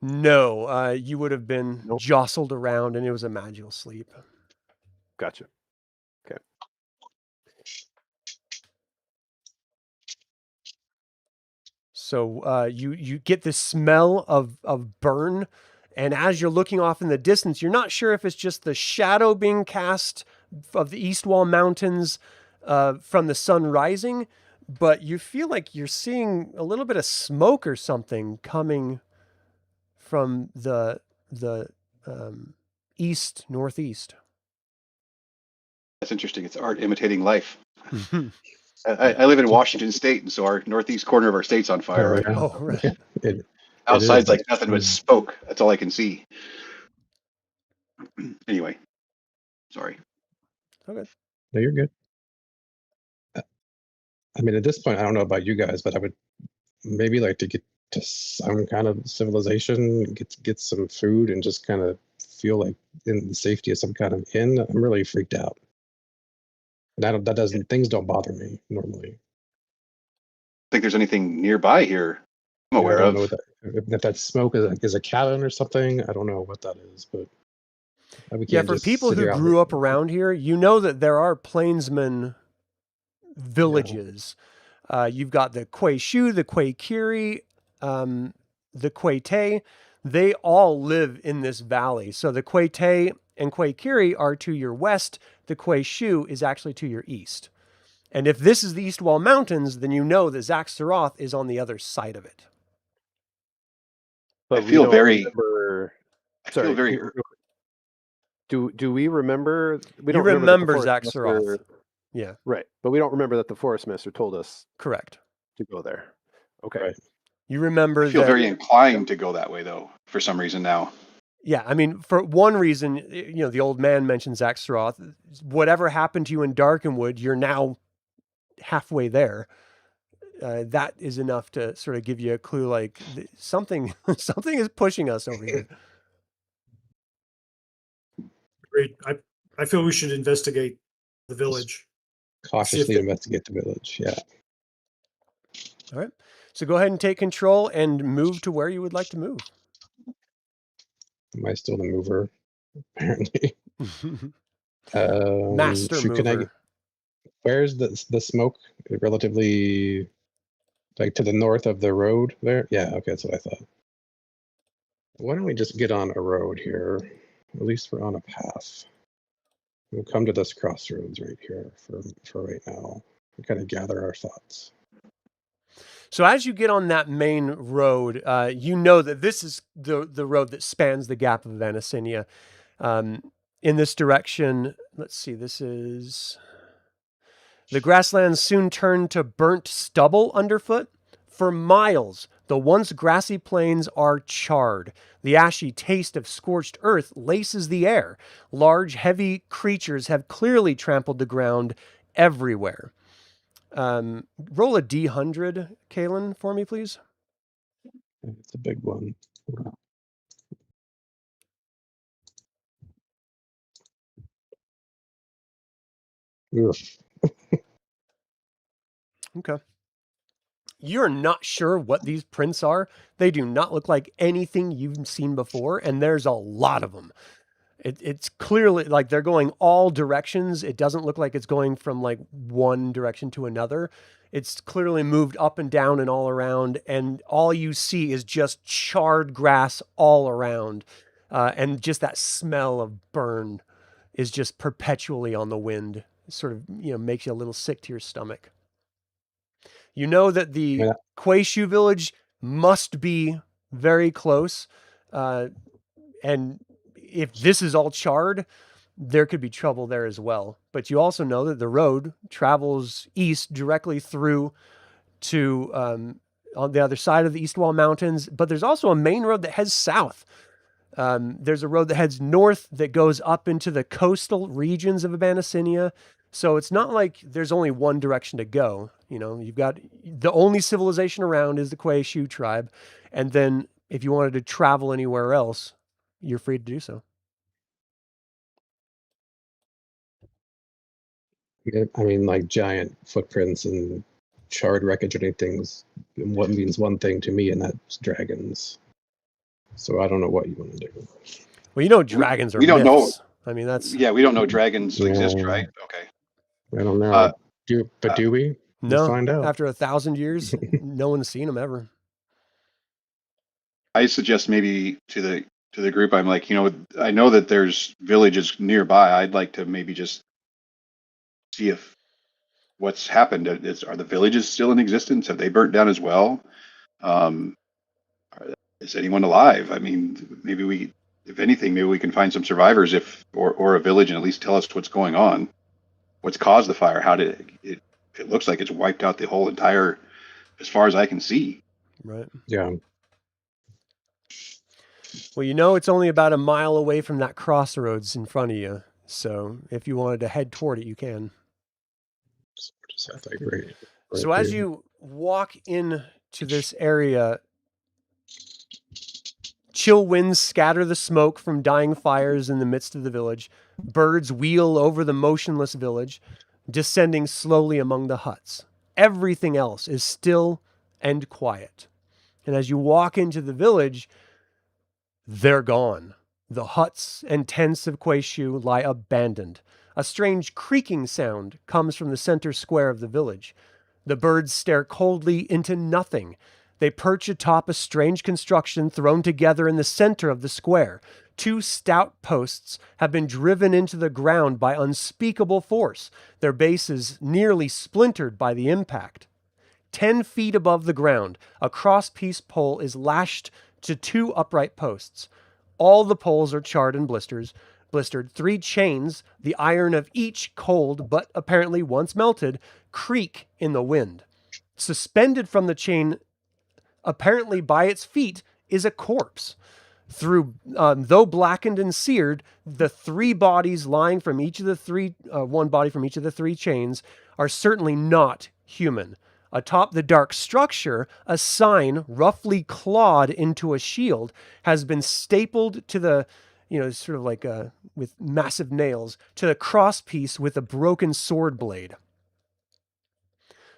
No, you would have been jostled around, and it was a magical sleep. Gotcha. Okay. So you get this smell of burn, and as you're looking off in the distance, you're not sure if it's just the shadow being cast of the East Wall Mountains from the sun rising, but you feel like you're seeing a little bit of smoke or something coming from the east, northeast. That's interesting. It's art imitating life. I live in Washington State, and so our northeast corner of our state's on fire right now. Oh, right. Outside's like nothing but smoke. That's all I can see. Anyway, sorry. Okay. No, you're good. I mean, at this point, I don't know about you guys, but I would maybe like to get to some kind of civilization, get some food, and just kind of feel like in the safety of some kind of inn. I'm really freaked out. And things don't bother me normally. I think there's anything nearby here I'm aware of. Know if that smoke is a Kaelen or something. I don't know what that is, but yeah, for people who grew up around here, you know that there are plainsmen villages. Yeah. You've got the Quay Shu, the Quay Kiri, the Quay Te. They all live in this valley. So the Quay Te and Quay Kiri are to your west. The Quay Shu is actually to your east. And if this is the East Wall Mountains, then you know that Zaxxaroth is on the other side of it. But I feel very... Do we remember? We don't remember Zaxxaroth. Yeah. Right. But we don't remember that the Forest Master told us. Correct. To go there. Okay. Right. You remember I feel very inclined to go that way, though, for some reason now. Yeah, I mean, for one reason, the old man mentioned Zaxxaroth. Whatever happened to you in Darkenwood, you're now halfway there. That is enough to sort of give you a clue, like something is pushing us over here. Great. I feel we should investigate the village. Cautiously investigate the village, yeah. All right. So go ahead and take control and move to where you would like to move. Am I still the mover? Apparently. Master Can mover. Where's the smoke? Relatively, like to the north of the road there? Yeah, okay, that's what I thought. Why don't we just get on a road here? At least we're on a path. We'll come to this crossroads right here for right now. We kind of gather our thoughts. So as you get on that main road, you know that this is the road that spans the gap of Vanicinia. In this direction, let's see, this is... The grasslands soon turned to burnt stubble underfoot. For miles, the once grassy plains are charred. The ashy taste of scorched earth laces the air. Large, heavy creatures have clearly trampled the ground everywhere. Roll a D100, Kaelen, for me, please. It's a big one. Oof. Okay. You're not sure what these prints are. They do not look like anything you've seen before, and there's a lot of them. It's clearly like they're going all directions. It doesn't look like it's going from like one direction to another. It's clearly moved up and down and all around, and all you see is just charred grass all around. And just that smell of burn is just perpetually on the wind. It sort of, makes you a little sick to your stomach. You know that the Quaishu village must be very close. And if this is all charred, there could be trouble there as well. But you also know that the road travels east directly through to on the other side of the East Wall Mountains. But there's also a main road that heads south. There's a road that heads north that goes up into the coastal regions of Abanicinia. So it's not like there's only one direction to go. You've got the only civilization around is the Quaishu tribe. And then if you wanted to travel anywhere else, you're free to do so. I mean, like giant footprints and charred wreckage or anything's what means one thing to me, and that's dragons. So I don't know what you want to do. Well, dragons are we don't myths. know. I mean, that's... Yeah, we don't know dragons exist, right? Okay. I don't know. Do we? No, Let's find out. After 1,000 years, no one's seen them ever. I suggest maybe to the group, I'm like, I know that there's villages nearby. I'd like to maybe just see if what's happened. Are the villages still in existence? Have they burnt down as well? Is anyone alive? I mean, maybe if anything, maybe we can find some survivors or a village and at least tell us what's going on. What's caused the fire? How did it looks like it's wiped out the whole entire, as far as I can see. Right. Yeah. Well, it's only about a mile away from that crossroads in front of you. So if you wanted to head toward it, you can. So as you walk into this area, chill winds scatter the smoke from dying fires in the midst of the village. Birds wheel over the motionless village, descending slowly among the huts. Everything else is still and quiet. And as you walk into the village, they're gone. The huts and tents of Quaishu lie abandoned. A strange creaking sound comes from the center square of the village. The birds stare coldly into nothing. They perch atop a strange construction thrown together in the center of the square. 2 stout posts have been driven into the ground by unspeakable force, their bases nearly splintered by the impact. 10 feet above the ground, a crosspiece pole is lashed to 2 upright posts. All the poles are charred and blistered. 3 chains, the iron of each cold but apparently once melted, creak in the wind. Suspended from the chain, apparently by its feet, is a corpse. Though blackened and seared, the 3 bodies lying from each of the 3, one body from each of the 3 chains, are certainly not human. Atop the dark structure, a sign, roughly clawed into a shield, has been stapled to the, sort of like with massive nails, to the crosspiece with a broken sword blade.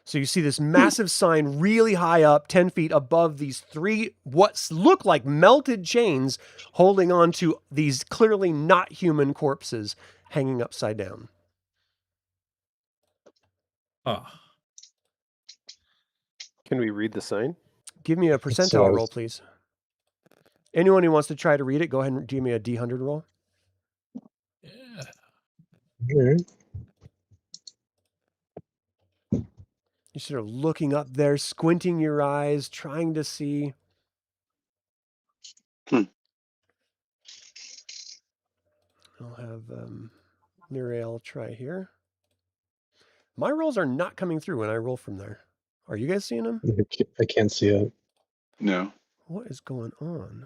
So you see this massive sign really high up, 10 feet above these three, what look like melted chains holding on to these clearly not human corpses hanging upside down. Ah. Can we read the sign? Give me a what I percentile was- roll, please. Anyone who wants to try to read it, go ahead and give me a D100 roll. Yeah. Alright. You're sort of looking up there, squinting your eyes, trying to see. Hmm. I'll have Lyrael try here. My rolls are not coming through when I roll from there. Are you guys seeing them? I can't see it. No. What is going on?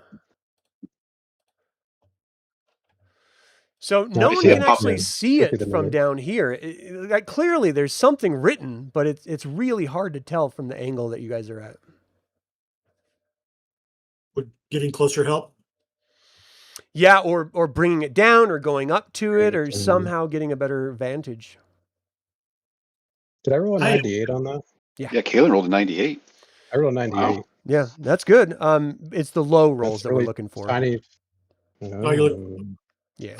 So no I one see can it. actually Yeah. see I see it the from note. down here. Like clearly there's something written, but it's really hard to tell from the angle that you guys are at. Would getting closer help? Yeah, or bringing it down or going up to it or Right, somehow getting a better vantage. Did I roll a I- 98 on that? Yeah, Kaelen rolled a 98. I rolled a 98. Yeah, that's good. It's the low rolls That's that really we're looking for. Tiny. Oh, you look- Um, Yeah.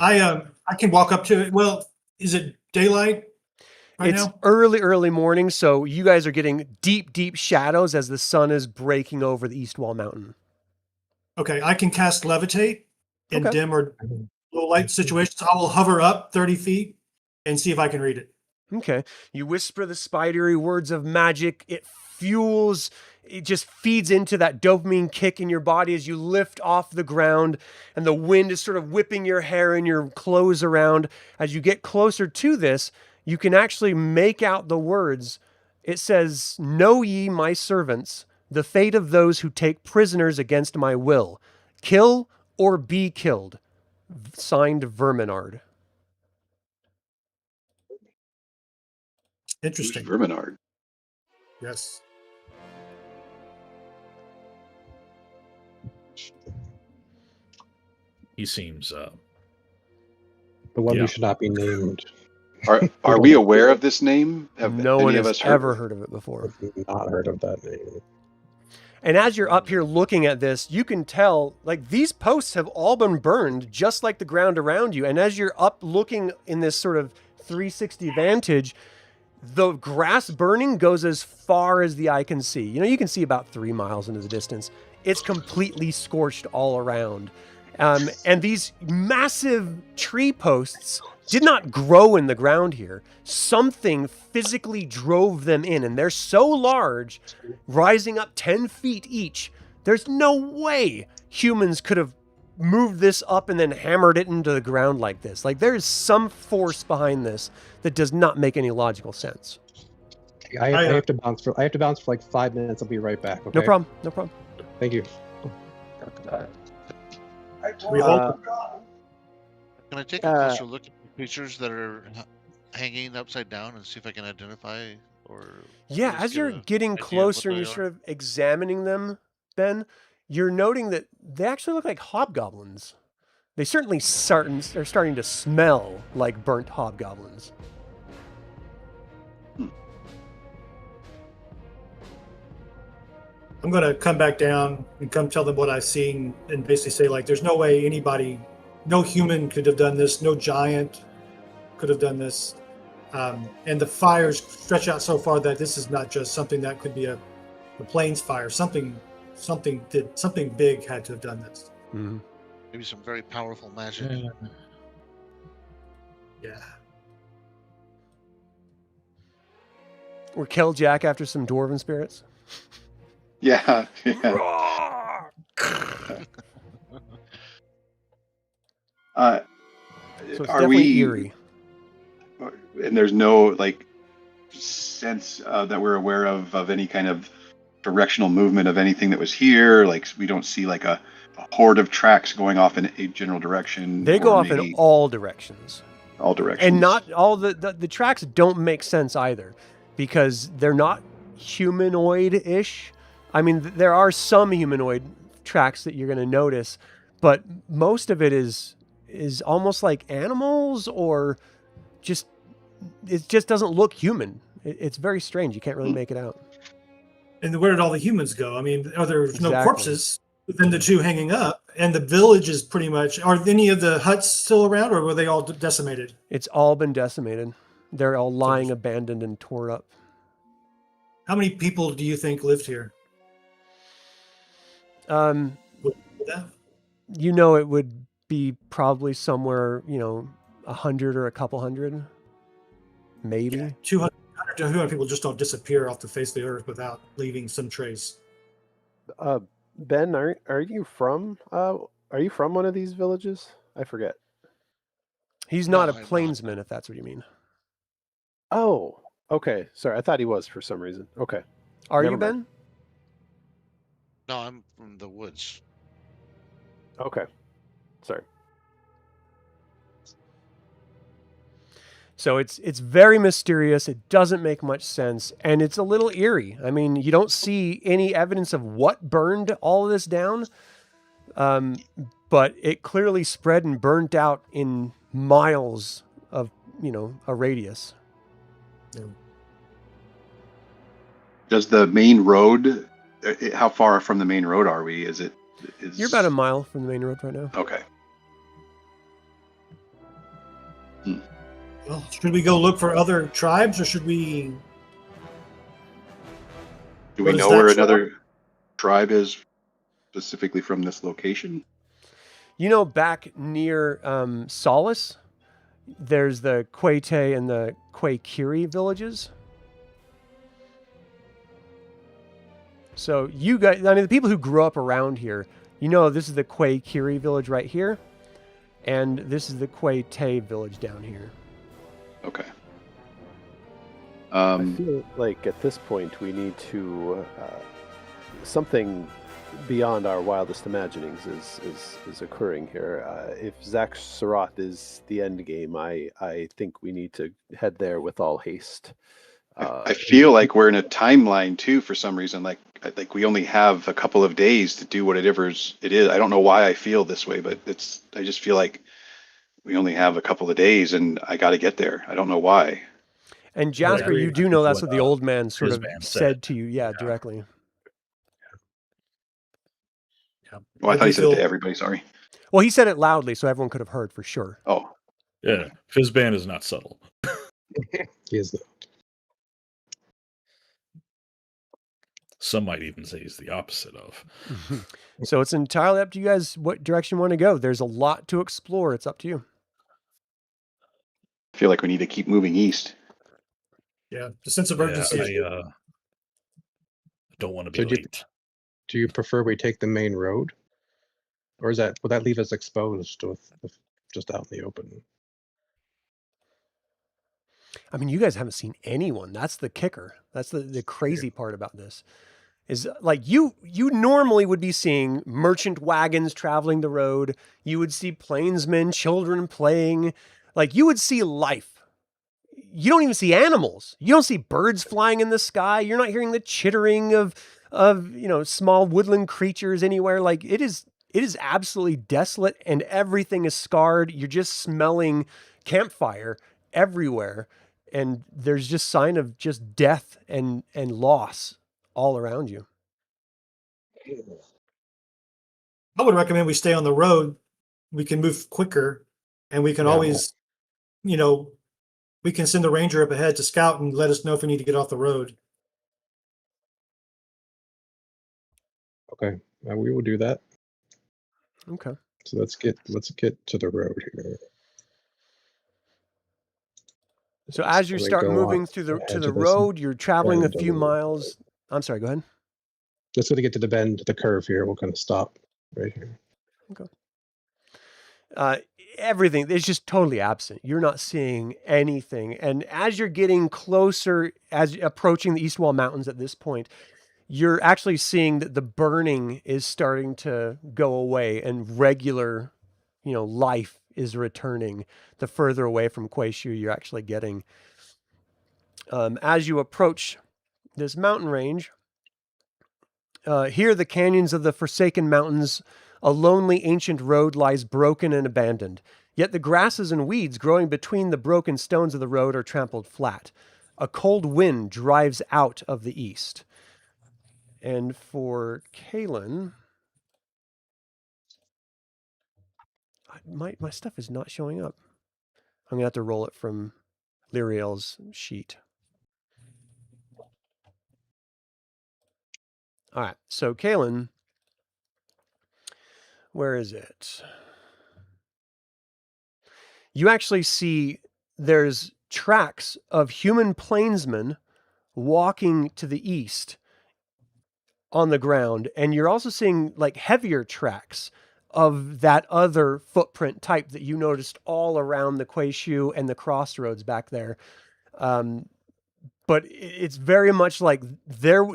I can walk up to it. Well, is it daylight right It's now? early morning, so you guys are getting deep shadows as the sun is breaking over the East Wall Mountain. Okay, I can cast levitate in Okay. dim or low light situations. I will hover up 30 feet and see if I can read it. Okay. You whisper the spidery words of magic. It fuels, it just feeds into that dopamine kick in your body as you lift off the ground, and the wind is sort of whipping your hair and your clothes around. As you get closer to this, you can actually make out the words. It says, "Know ye, my servants, the fate of those who take prisoners against my will. Kill or be killed." Signed, Verminard. Who's Interesting. Verminard? Yes. He seems the one Yeah. who should not be named. Are we aware of this name? Have No any one of has us ever heard of it before. I've not heard of that name. And as you're up here looking at this, you can tell, like, these posts have all been burned just like the ground around you. And as you're up looking in this sort of 360 vantage, the grass burning goes as far as the eye can see. You know, you can see about 3 miles into the distance. It's completely scorched all around. And these massive tree posts did not grow in the ground here. Something physically drove them in, and they're so large, rising up 10 feet each. There's no way humans could have moved this up and then hammered it into the ground like this. Like, there is some force behind this that does not make any logical sense. I have to bounce for like 5 minutes. I'll be right back. Okay. No problem. No problem. Thank you. We hope. Can I take a closer look at the creatures that are hanging upside down and see if I can identify or? Yeah, at least as get you're a getting idea of closer what and they you're are? sort of examining them, Ben, you're noting that they actually look like hobgoblins. They certainly are starting to smell like burnt hobgoblins. I'm going to come back down and come tell them what I've seen and basically say, like, there's no way anybody, no human could have done this, no giant could have done this. And the fires stretch out so far that this is not just something that could be a plains fire. Something big had to have done this. Mm-hmm. Maybe some very powerful magic. Yeah. Or Keljack after some dwarven spirits. Yeah. So it's Are definitely we? eerie. And there's no like sense that we're aware of any kind of directional movement of anything that was here. Like we don't see like a horde of tracks going off in a general direction. They go or off in maybe all directions. all directions. And not all the tracks don't make sense either, because they're not humanoid-ish. I mean, there are some humanoid tracks that you're going to notice, but most of it is almost like animals, or just it just doesn't look human. It's very strange. You can't really make it out. And where did all the humans go? I mean, are there no Exactly. corpses within the two hanging up? And the village is pretty much, are any of the huts still around, or were they all decimated? It's all been decimated. They're all lying abandoned and tore up. How many people do you think lived here? You know, it would be probably somewhere, 100 or a couple hundred, maybe. Yeah, 200 to 200 people just don't disappear off the face of the earth without leaving some trace. Ben, are you from one of these villages? I forget. He's not a plainsman, if that's what you mean. Oh, okay. Sorry, I thought he was for some reason. Okay. Are Never you, mind. Ben? No, I'm from the woods. Okay. Sorry. So it's very mysterious. It doesn't make much sense, and it's a little eerie. I mean, you don't see any evidence of what burned all of this down, but it clearly spread and burnt out in miles of, a radius. Yeah. Does the main road? How far from the main road are we? You're about a mile from the main road right now. Okay. Well, should we go look for other tribes, or should we? Do we know where another tribe is specifically from this location? Back near Solace, there's the Quete and the Quakiri villages. So you guys, the people who grew up around here, this is the Quakiri village right here, and this is the Quete village down here. Okay. I feel like at this point we need to something beyond our wildest imaginings is occurring here. If Zaxxaroth is the end game, I think we need to head there with all haste. I feel like we're in a timeline too for some reason. Like we only have a couple of days to do whatever it is. I don't know why I feel this way, but I just feel like we only have a couple of days and I got to get there. I don't know why. And Jasper, you do know that's what the old man sort of said to you, directly. Yeah. Well, I thought he said it to everybody. Sorry. Well, he said it loudly, so everyone could have heard for sure. Oh, yeah. Fizzban is not subtle. He is not. Some might even say he's the opposite of. So it's entirely up to you guys what direction you want to go. There's a lot to explore. It's up to you. I feel like we need to keep moving east. Yeah, the sense of urgency. I don't want to be late. Do you prefer we take the main road, or would that leave us exposed with just out in the open? I mean, you guys haven't seen anyone. That's the kicker. That's the crazy part about this. Is like you normally would be seeing merchant wagons traveling the road. You would see plainsmen, children playing. Like you would see life. You don't even see animals. You don't see birds flying in the sky. You're not hearing the chittering of small woodland creatures anywhere. Like it is absolutely desolate and everything is scarred. You're just smelling campfire everywhere. And there's just sign of just death and loss all around you. I would recommend we stay on the road. We can move quicker, and we can always, we can send the ranger up ahead to scout and let us know if we need to get off the road. Okay, we will do that. Okay. So let's get to the road here. So as you start moving to the road, you're traveling a few miles. I'm sorry, go ahead. Just going to get to the bend, the curve here. We'll kind of stop right here. Okay. Everything is just totally absent. You're not seeing anything. And as you're getting closer, as approaching the East Wall Mountains at this point, you're actually seeing that the burning is starting to go away and regular, life is returning the further away from Quayshu you're actually getting. As you approach this mountain range, here the canyons of the Forsaken Mountains, a lonely ancient road lies broken and abandoned. Yet the grasses and weeds growing between the broken stones of the road are trampled flat. a cold wind drives out of the east. And for Kaelen, my stuff is not showing up. I'm going to have to roll it from Lyrael's sheet. All right, so Kaelen, where is it? You actually see there's tracks of human plainsmen walking to the east on the ground, and you're also seeing like heavier tracks of that other footprint type that you noticed all around the Quayshu and the crossroads back there. But it's very much like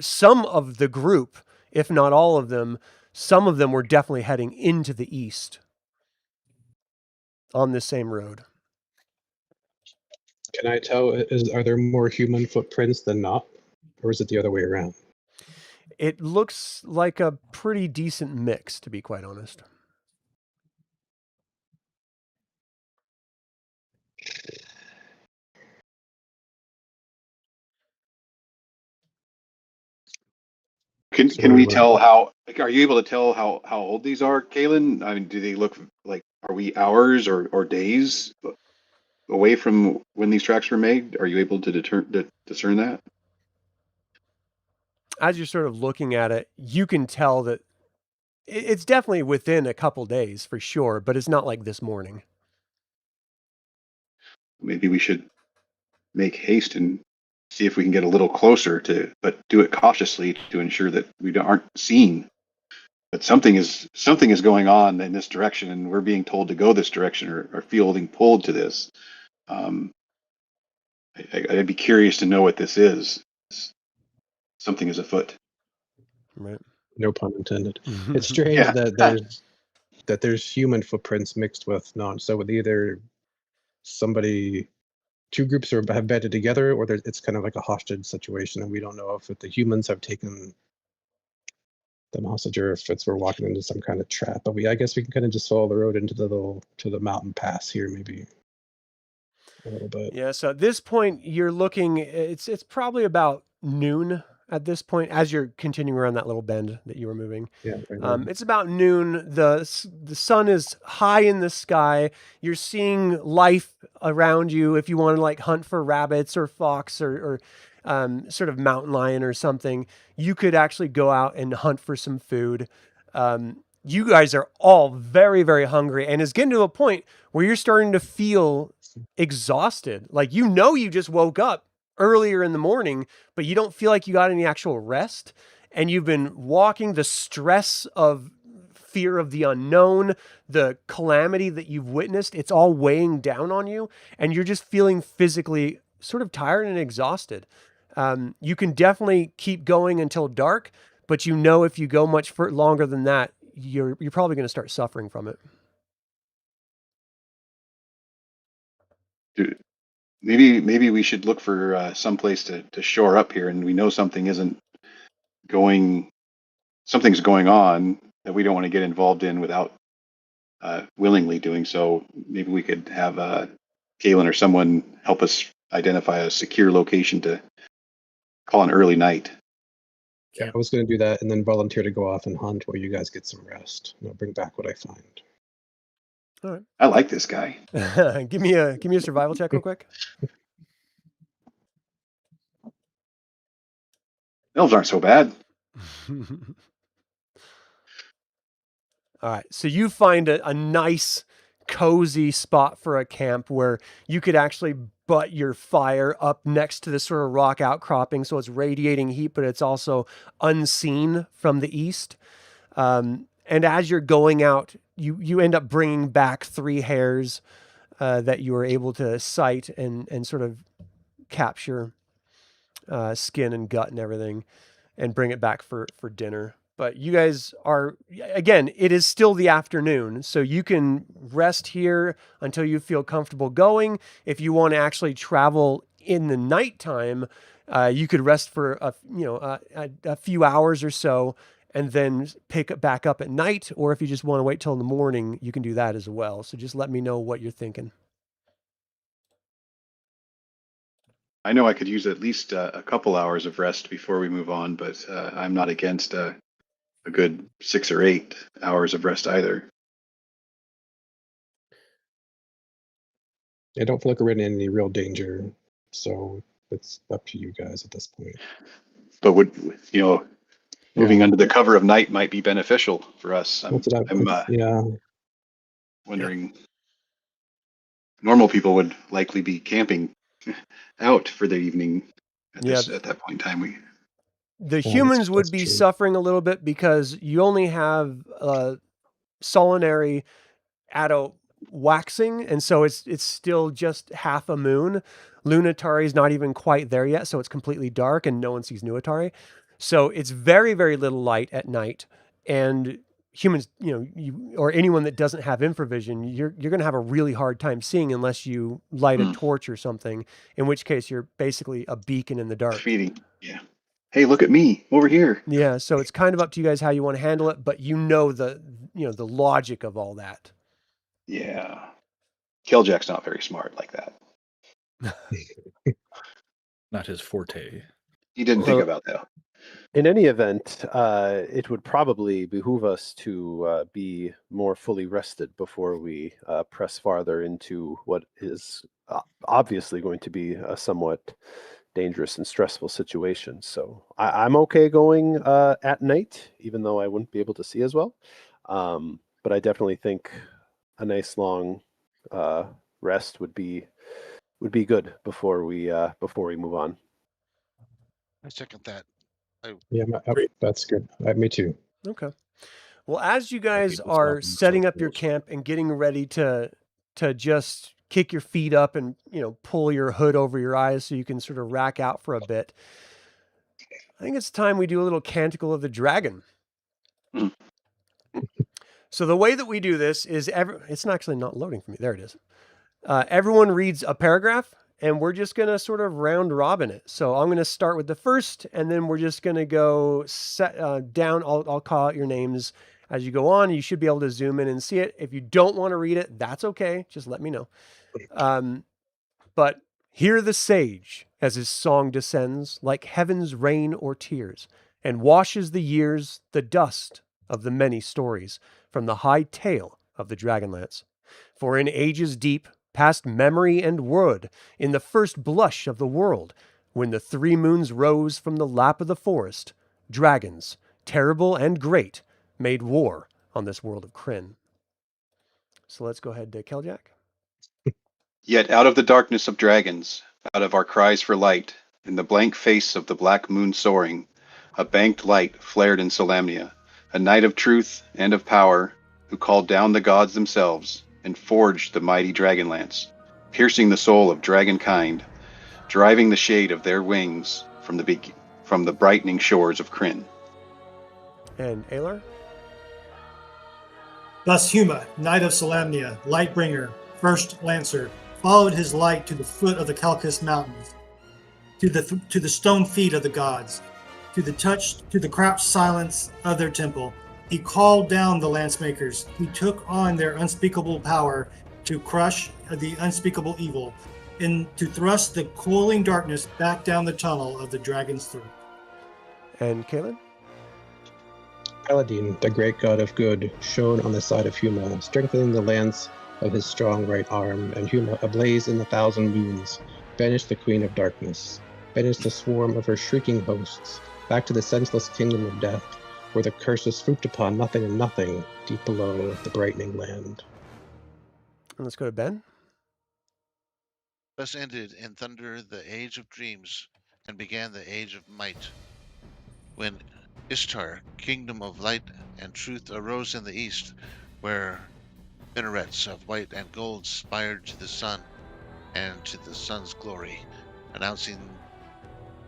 some of the group, if not all of them, some of them were definitely heading into the east on this same road. Can I tell, are there more human footprints than not? Or is it the other way around? It looks like a pretty decent mix, to be quite honest. Can we tell how? Like, are you able to tell how old these are, Kaelen? I mean, do they look like? Are we hours or days away from when these tracks were made? Are you able to discern that? As you're sort of looking at it, you can tell that it's definitely within a couple days for sure, but it's not like this morning. Maybe we should make haste and see if we can get a little closer but do it cautiously to ensure that we aren't seen. But something is going on in this direction, and we're being told to go this direction or feeling pulled to this. I'd be curious to know what this is. Something is afoot. Right. No pun intended. It's strange that there's human footprints mixed with non. So with either two groups have banded together, or it's kind of like a hostage situation, and we don't know if the humans have taken them hostage or if we're walking into some kind of trap. But I guess we can kind of just follow the road into the mountain pass here, maybe a little bit. Yeah. So at this point, you're looking. It's probably about noon at this point as you're continuing around that little bend that you were moving. Yeah. Right. It's about noon. The sun is high in the sky. You're seeing life around you. If you want to like hunt for rabbits or fox or sort of mountain lion or something, you could actually go out and hunt for some food. You guys are all very, very hungry, and it's getting to a point where you're starting to feel exhausted. Like, you just woke up earlier in the morning, but you don't feel like you got any actual rest. And you've been walking, the stress of fear of the unknown, the calamity that you've witnessed, it's all weighing down on you. And you're just feeling physically sort of tired and exhausted. You can definitely keep going until dark, but if you go much longer than that, you're probably going to start suffering from it. Dude, maybe we should look for some place to shore up here, and we know something's going on that we don't want to get involved in without willingly doing so. Maybe we could have Kaelen or someone help us identify a secure location to call an early night. Yeah, I was going to do that and then volunteer to go off and hunt while you guys get some rest. And I'll bring back what I find. All right. I like this guy. give me a survival check real quick. Elves aren't so bad. All right. So you find a nice, cozy spot for a camp where you could actually butt your fire up next to this sort of rock outcropping. So it's radiating heat, but it's also unseen from the east. And as you're going out, you end up bringing back 3 hares that you were able to sight and sort of capture skin and gut and everything and bring it back for dinner. But you guys again, it is still the afternoon, so you can rest here until you feel comfortable going. If you want to actually travel in the nighttime, you could rest for a few hours or so and then pick it back up at night. Or if you just want to wait till in the morning, you can do that as well. So just let me know what you're thinking. I know I could use at least a couple hours of rest before we move on, but I'm not against a good 6 or 8 hours of rest either. I don't feel like we're in any real danger, so it's up to you guys at this point. But moving under the cover of night might be beneficial for us. I'm wondering. Normal people would likely be camping out for the evening at that point in time. The humans would be suffering a little bit because you only have solinary adult waxing, and so it's still just half a moon. Lunatari is not even quite there yet, so it's completely dark and no one sees Nuatari. So it's very, very little light at night, and humans, or anyone that doesn't have infravision, you're going to have a really hard time seeing unless you light a torch or something, in which case you're basically a beacon in the dark. Feeding, yeah. Hey, look at me over here. Yeah, so it's kind of up to you guys how you want to handle it, but the logic of all that. Yeah. Keljack's not very smart like that. Not his forte. He didn't think about that. In any event, it would probably behoove us to be more fully rested before we press farther into what is obviously going to be a somewhat dangerous and stressful situation. So I'm okay going at night, even though I wouldn't be able to see as well. But I definitely think a nice long rest would be good before we move on. I second that. That's good. Me too. Okay. Well, as you guys are setting up your camp and getting ready to just kick your feet up and pull your hood over your eyes so you can sort of rack out for a bit, I think it's time we do a little Canticle of the Dragon. So the way that we do this is it's actually not loading for me. There it is. Everyone reads a paragraph, and we're just going to sort of round robin it. So I'm going to start with the first, and then we're just going to go down. I'll call out your names as you go on. You should be able to zoom in and see it. If you don't want to read it, that's okay. Just let me know. But hear the sage as his song descends like heaven's rain or tears, and washes the years, the dust of the many stories from the high tale of the Dragonlance. For in ages deep, past memory and word, in the first blush of the world, when the 3 moons rose from the lap of the forest, dragons, terrible and great, made war on this world of Krynn. So let's go ahead to Keljack. Yet out of the darkness of dragons, out of our cries for light, in the blank face of the black moon soaring, a banked light flared in Solamnia, a knight of truth and of power, who called down the gods themselves, and forged the mighty Dragonlance, piercing the soul of dragonkind, driving the shade of their wings from the brightening shores of Krynn. And Aelar? Thus Huma, knight of Solamnia, Lightbringer, first Lancer, followed his light to the foot of the Calcus Mountains, to the stone feet of the gods, to the crouched silence of their temple. He called down the lance makers. He took on their unspeakable power to crush the unspeakable evil, and to thrust the coiling darkness back down the tunnel of the dragon's throat. And Kaelen? Paladin, the great god of good, shone on the side of Huma, strengthening the lance of his strong right arm, and Huma, ablaze in 1,000 moons, banished the queen of darkness, banished the swarm of her shrieking hosts, back to the senseless kingdom of death, where the curses swooped upon nothing and nothing, deep below the brightening land. And let's go to Ben. Thus ended in thunder the age of dreams, and began the age of might, when Ishtar, kingdom of light and truth, arose in the east, where minarets of white and gold spired to the sun and to the sun's glory, announcing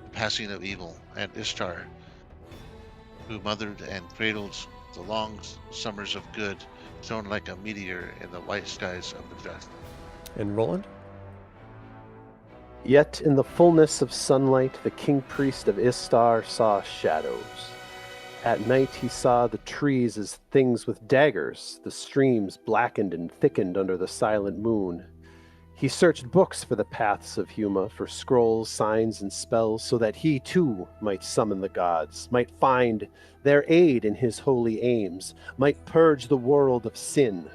the passing of evil, and Ishtar, who mothered and cradled the long summers of good, shone like a meteor in the white skies of the just. And Roland? Yet in the fullness of sunlight, the king priest of Istar saw shadows. At night he saw the trees as things with daggers, the streams blackened and thickened under the silent moon. He searched books for the paths of Huma, for scrolls, signs, and spells, so that he too might summon the gods, might find their aid in his holy aims, might purge the world of sin.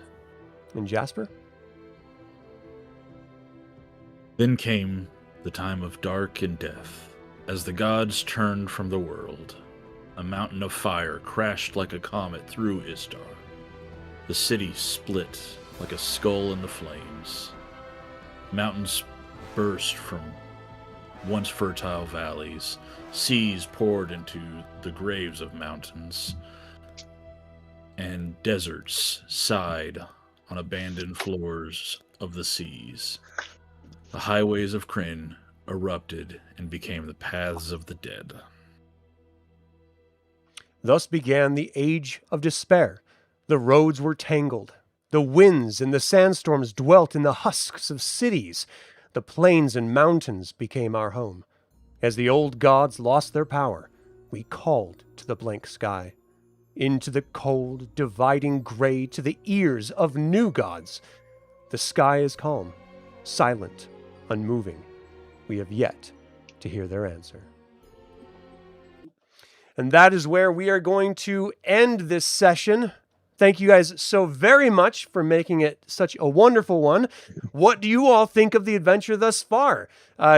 And Jasper? Then came the time of dark and death, as the gods turned from the world. A mountain of fire crashed like a comet through Istar. The city split like a skull in the flames. Mountains burst from once fertile valleys. Seas poured into the graves of mountains. And deserts sighed on abandoned floors of the seas. The highways of Kryn erupted and became the paths of the dead. Thus began the Age of Despair. The roads were tangled. The winds and the sandstorms dwelt in the husks of cities. The plains and mountains became our home. As the old gods lost their power, we called to the blank sky. Into the cold, dividing gray to the ears of new gods. The sky is calm, silent, unmoving. We have yet to hear their answer. And that is where we are going to end this session. Thank you guys so very much for making it such a wonderful one. What do you all think of the adventure thus far?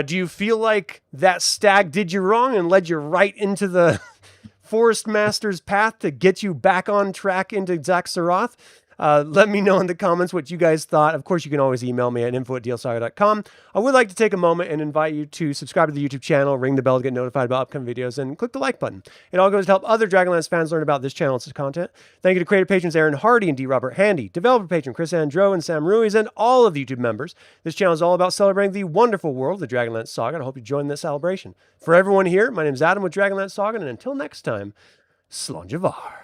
Do you feel like that stag did you wrong and led you right into the Forest Master's path to get you back on track into Zaxxaroth? Let me know in the comments what you guys thought. Of course, you can always email me at info@dlsaga.com. I would like to take a moment and invite you to subscribe to the YouTube channel, ring the bell to get notified about upcoming videos, and click the like button. It all goes to help other Dragonlance fans learn about this channel and its content. Thank you to creator patrons Aaron Hardy and D. Robert Handy, developer patron Chris Androu and Sam Ruiz, and all of the YouTube members. This channel is all about celebrating the wonderful world of the Dragonlance Saga, and I hope you join this celebration. For everyone here, my name is Adam with Dragonlance Saga, and until next time, Slàinte mhath.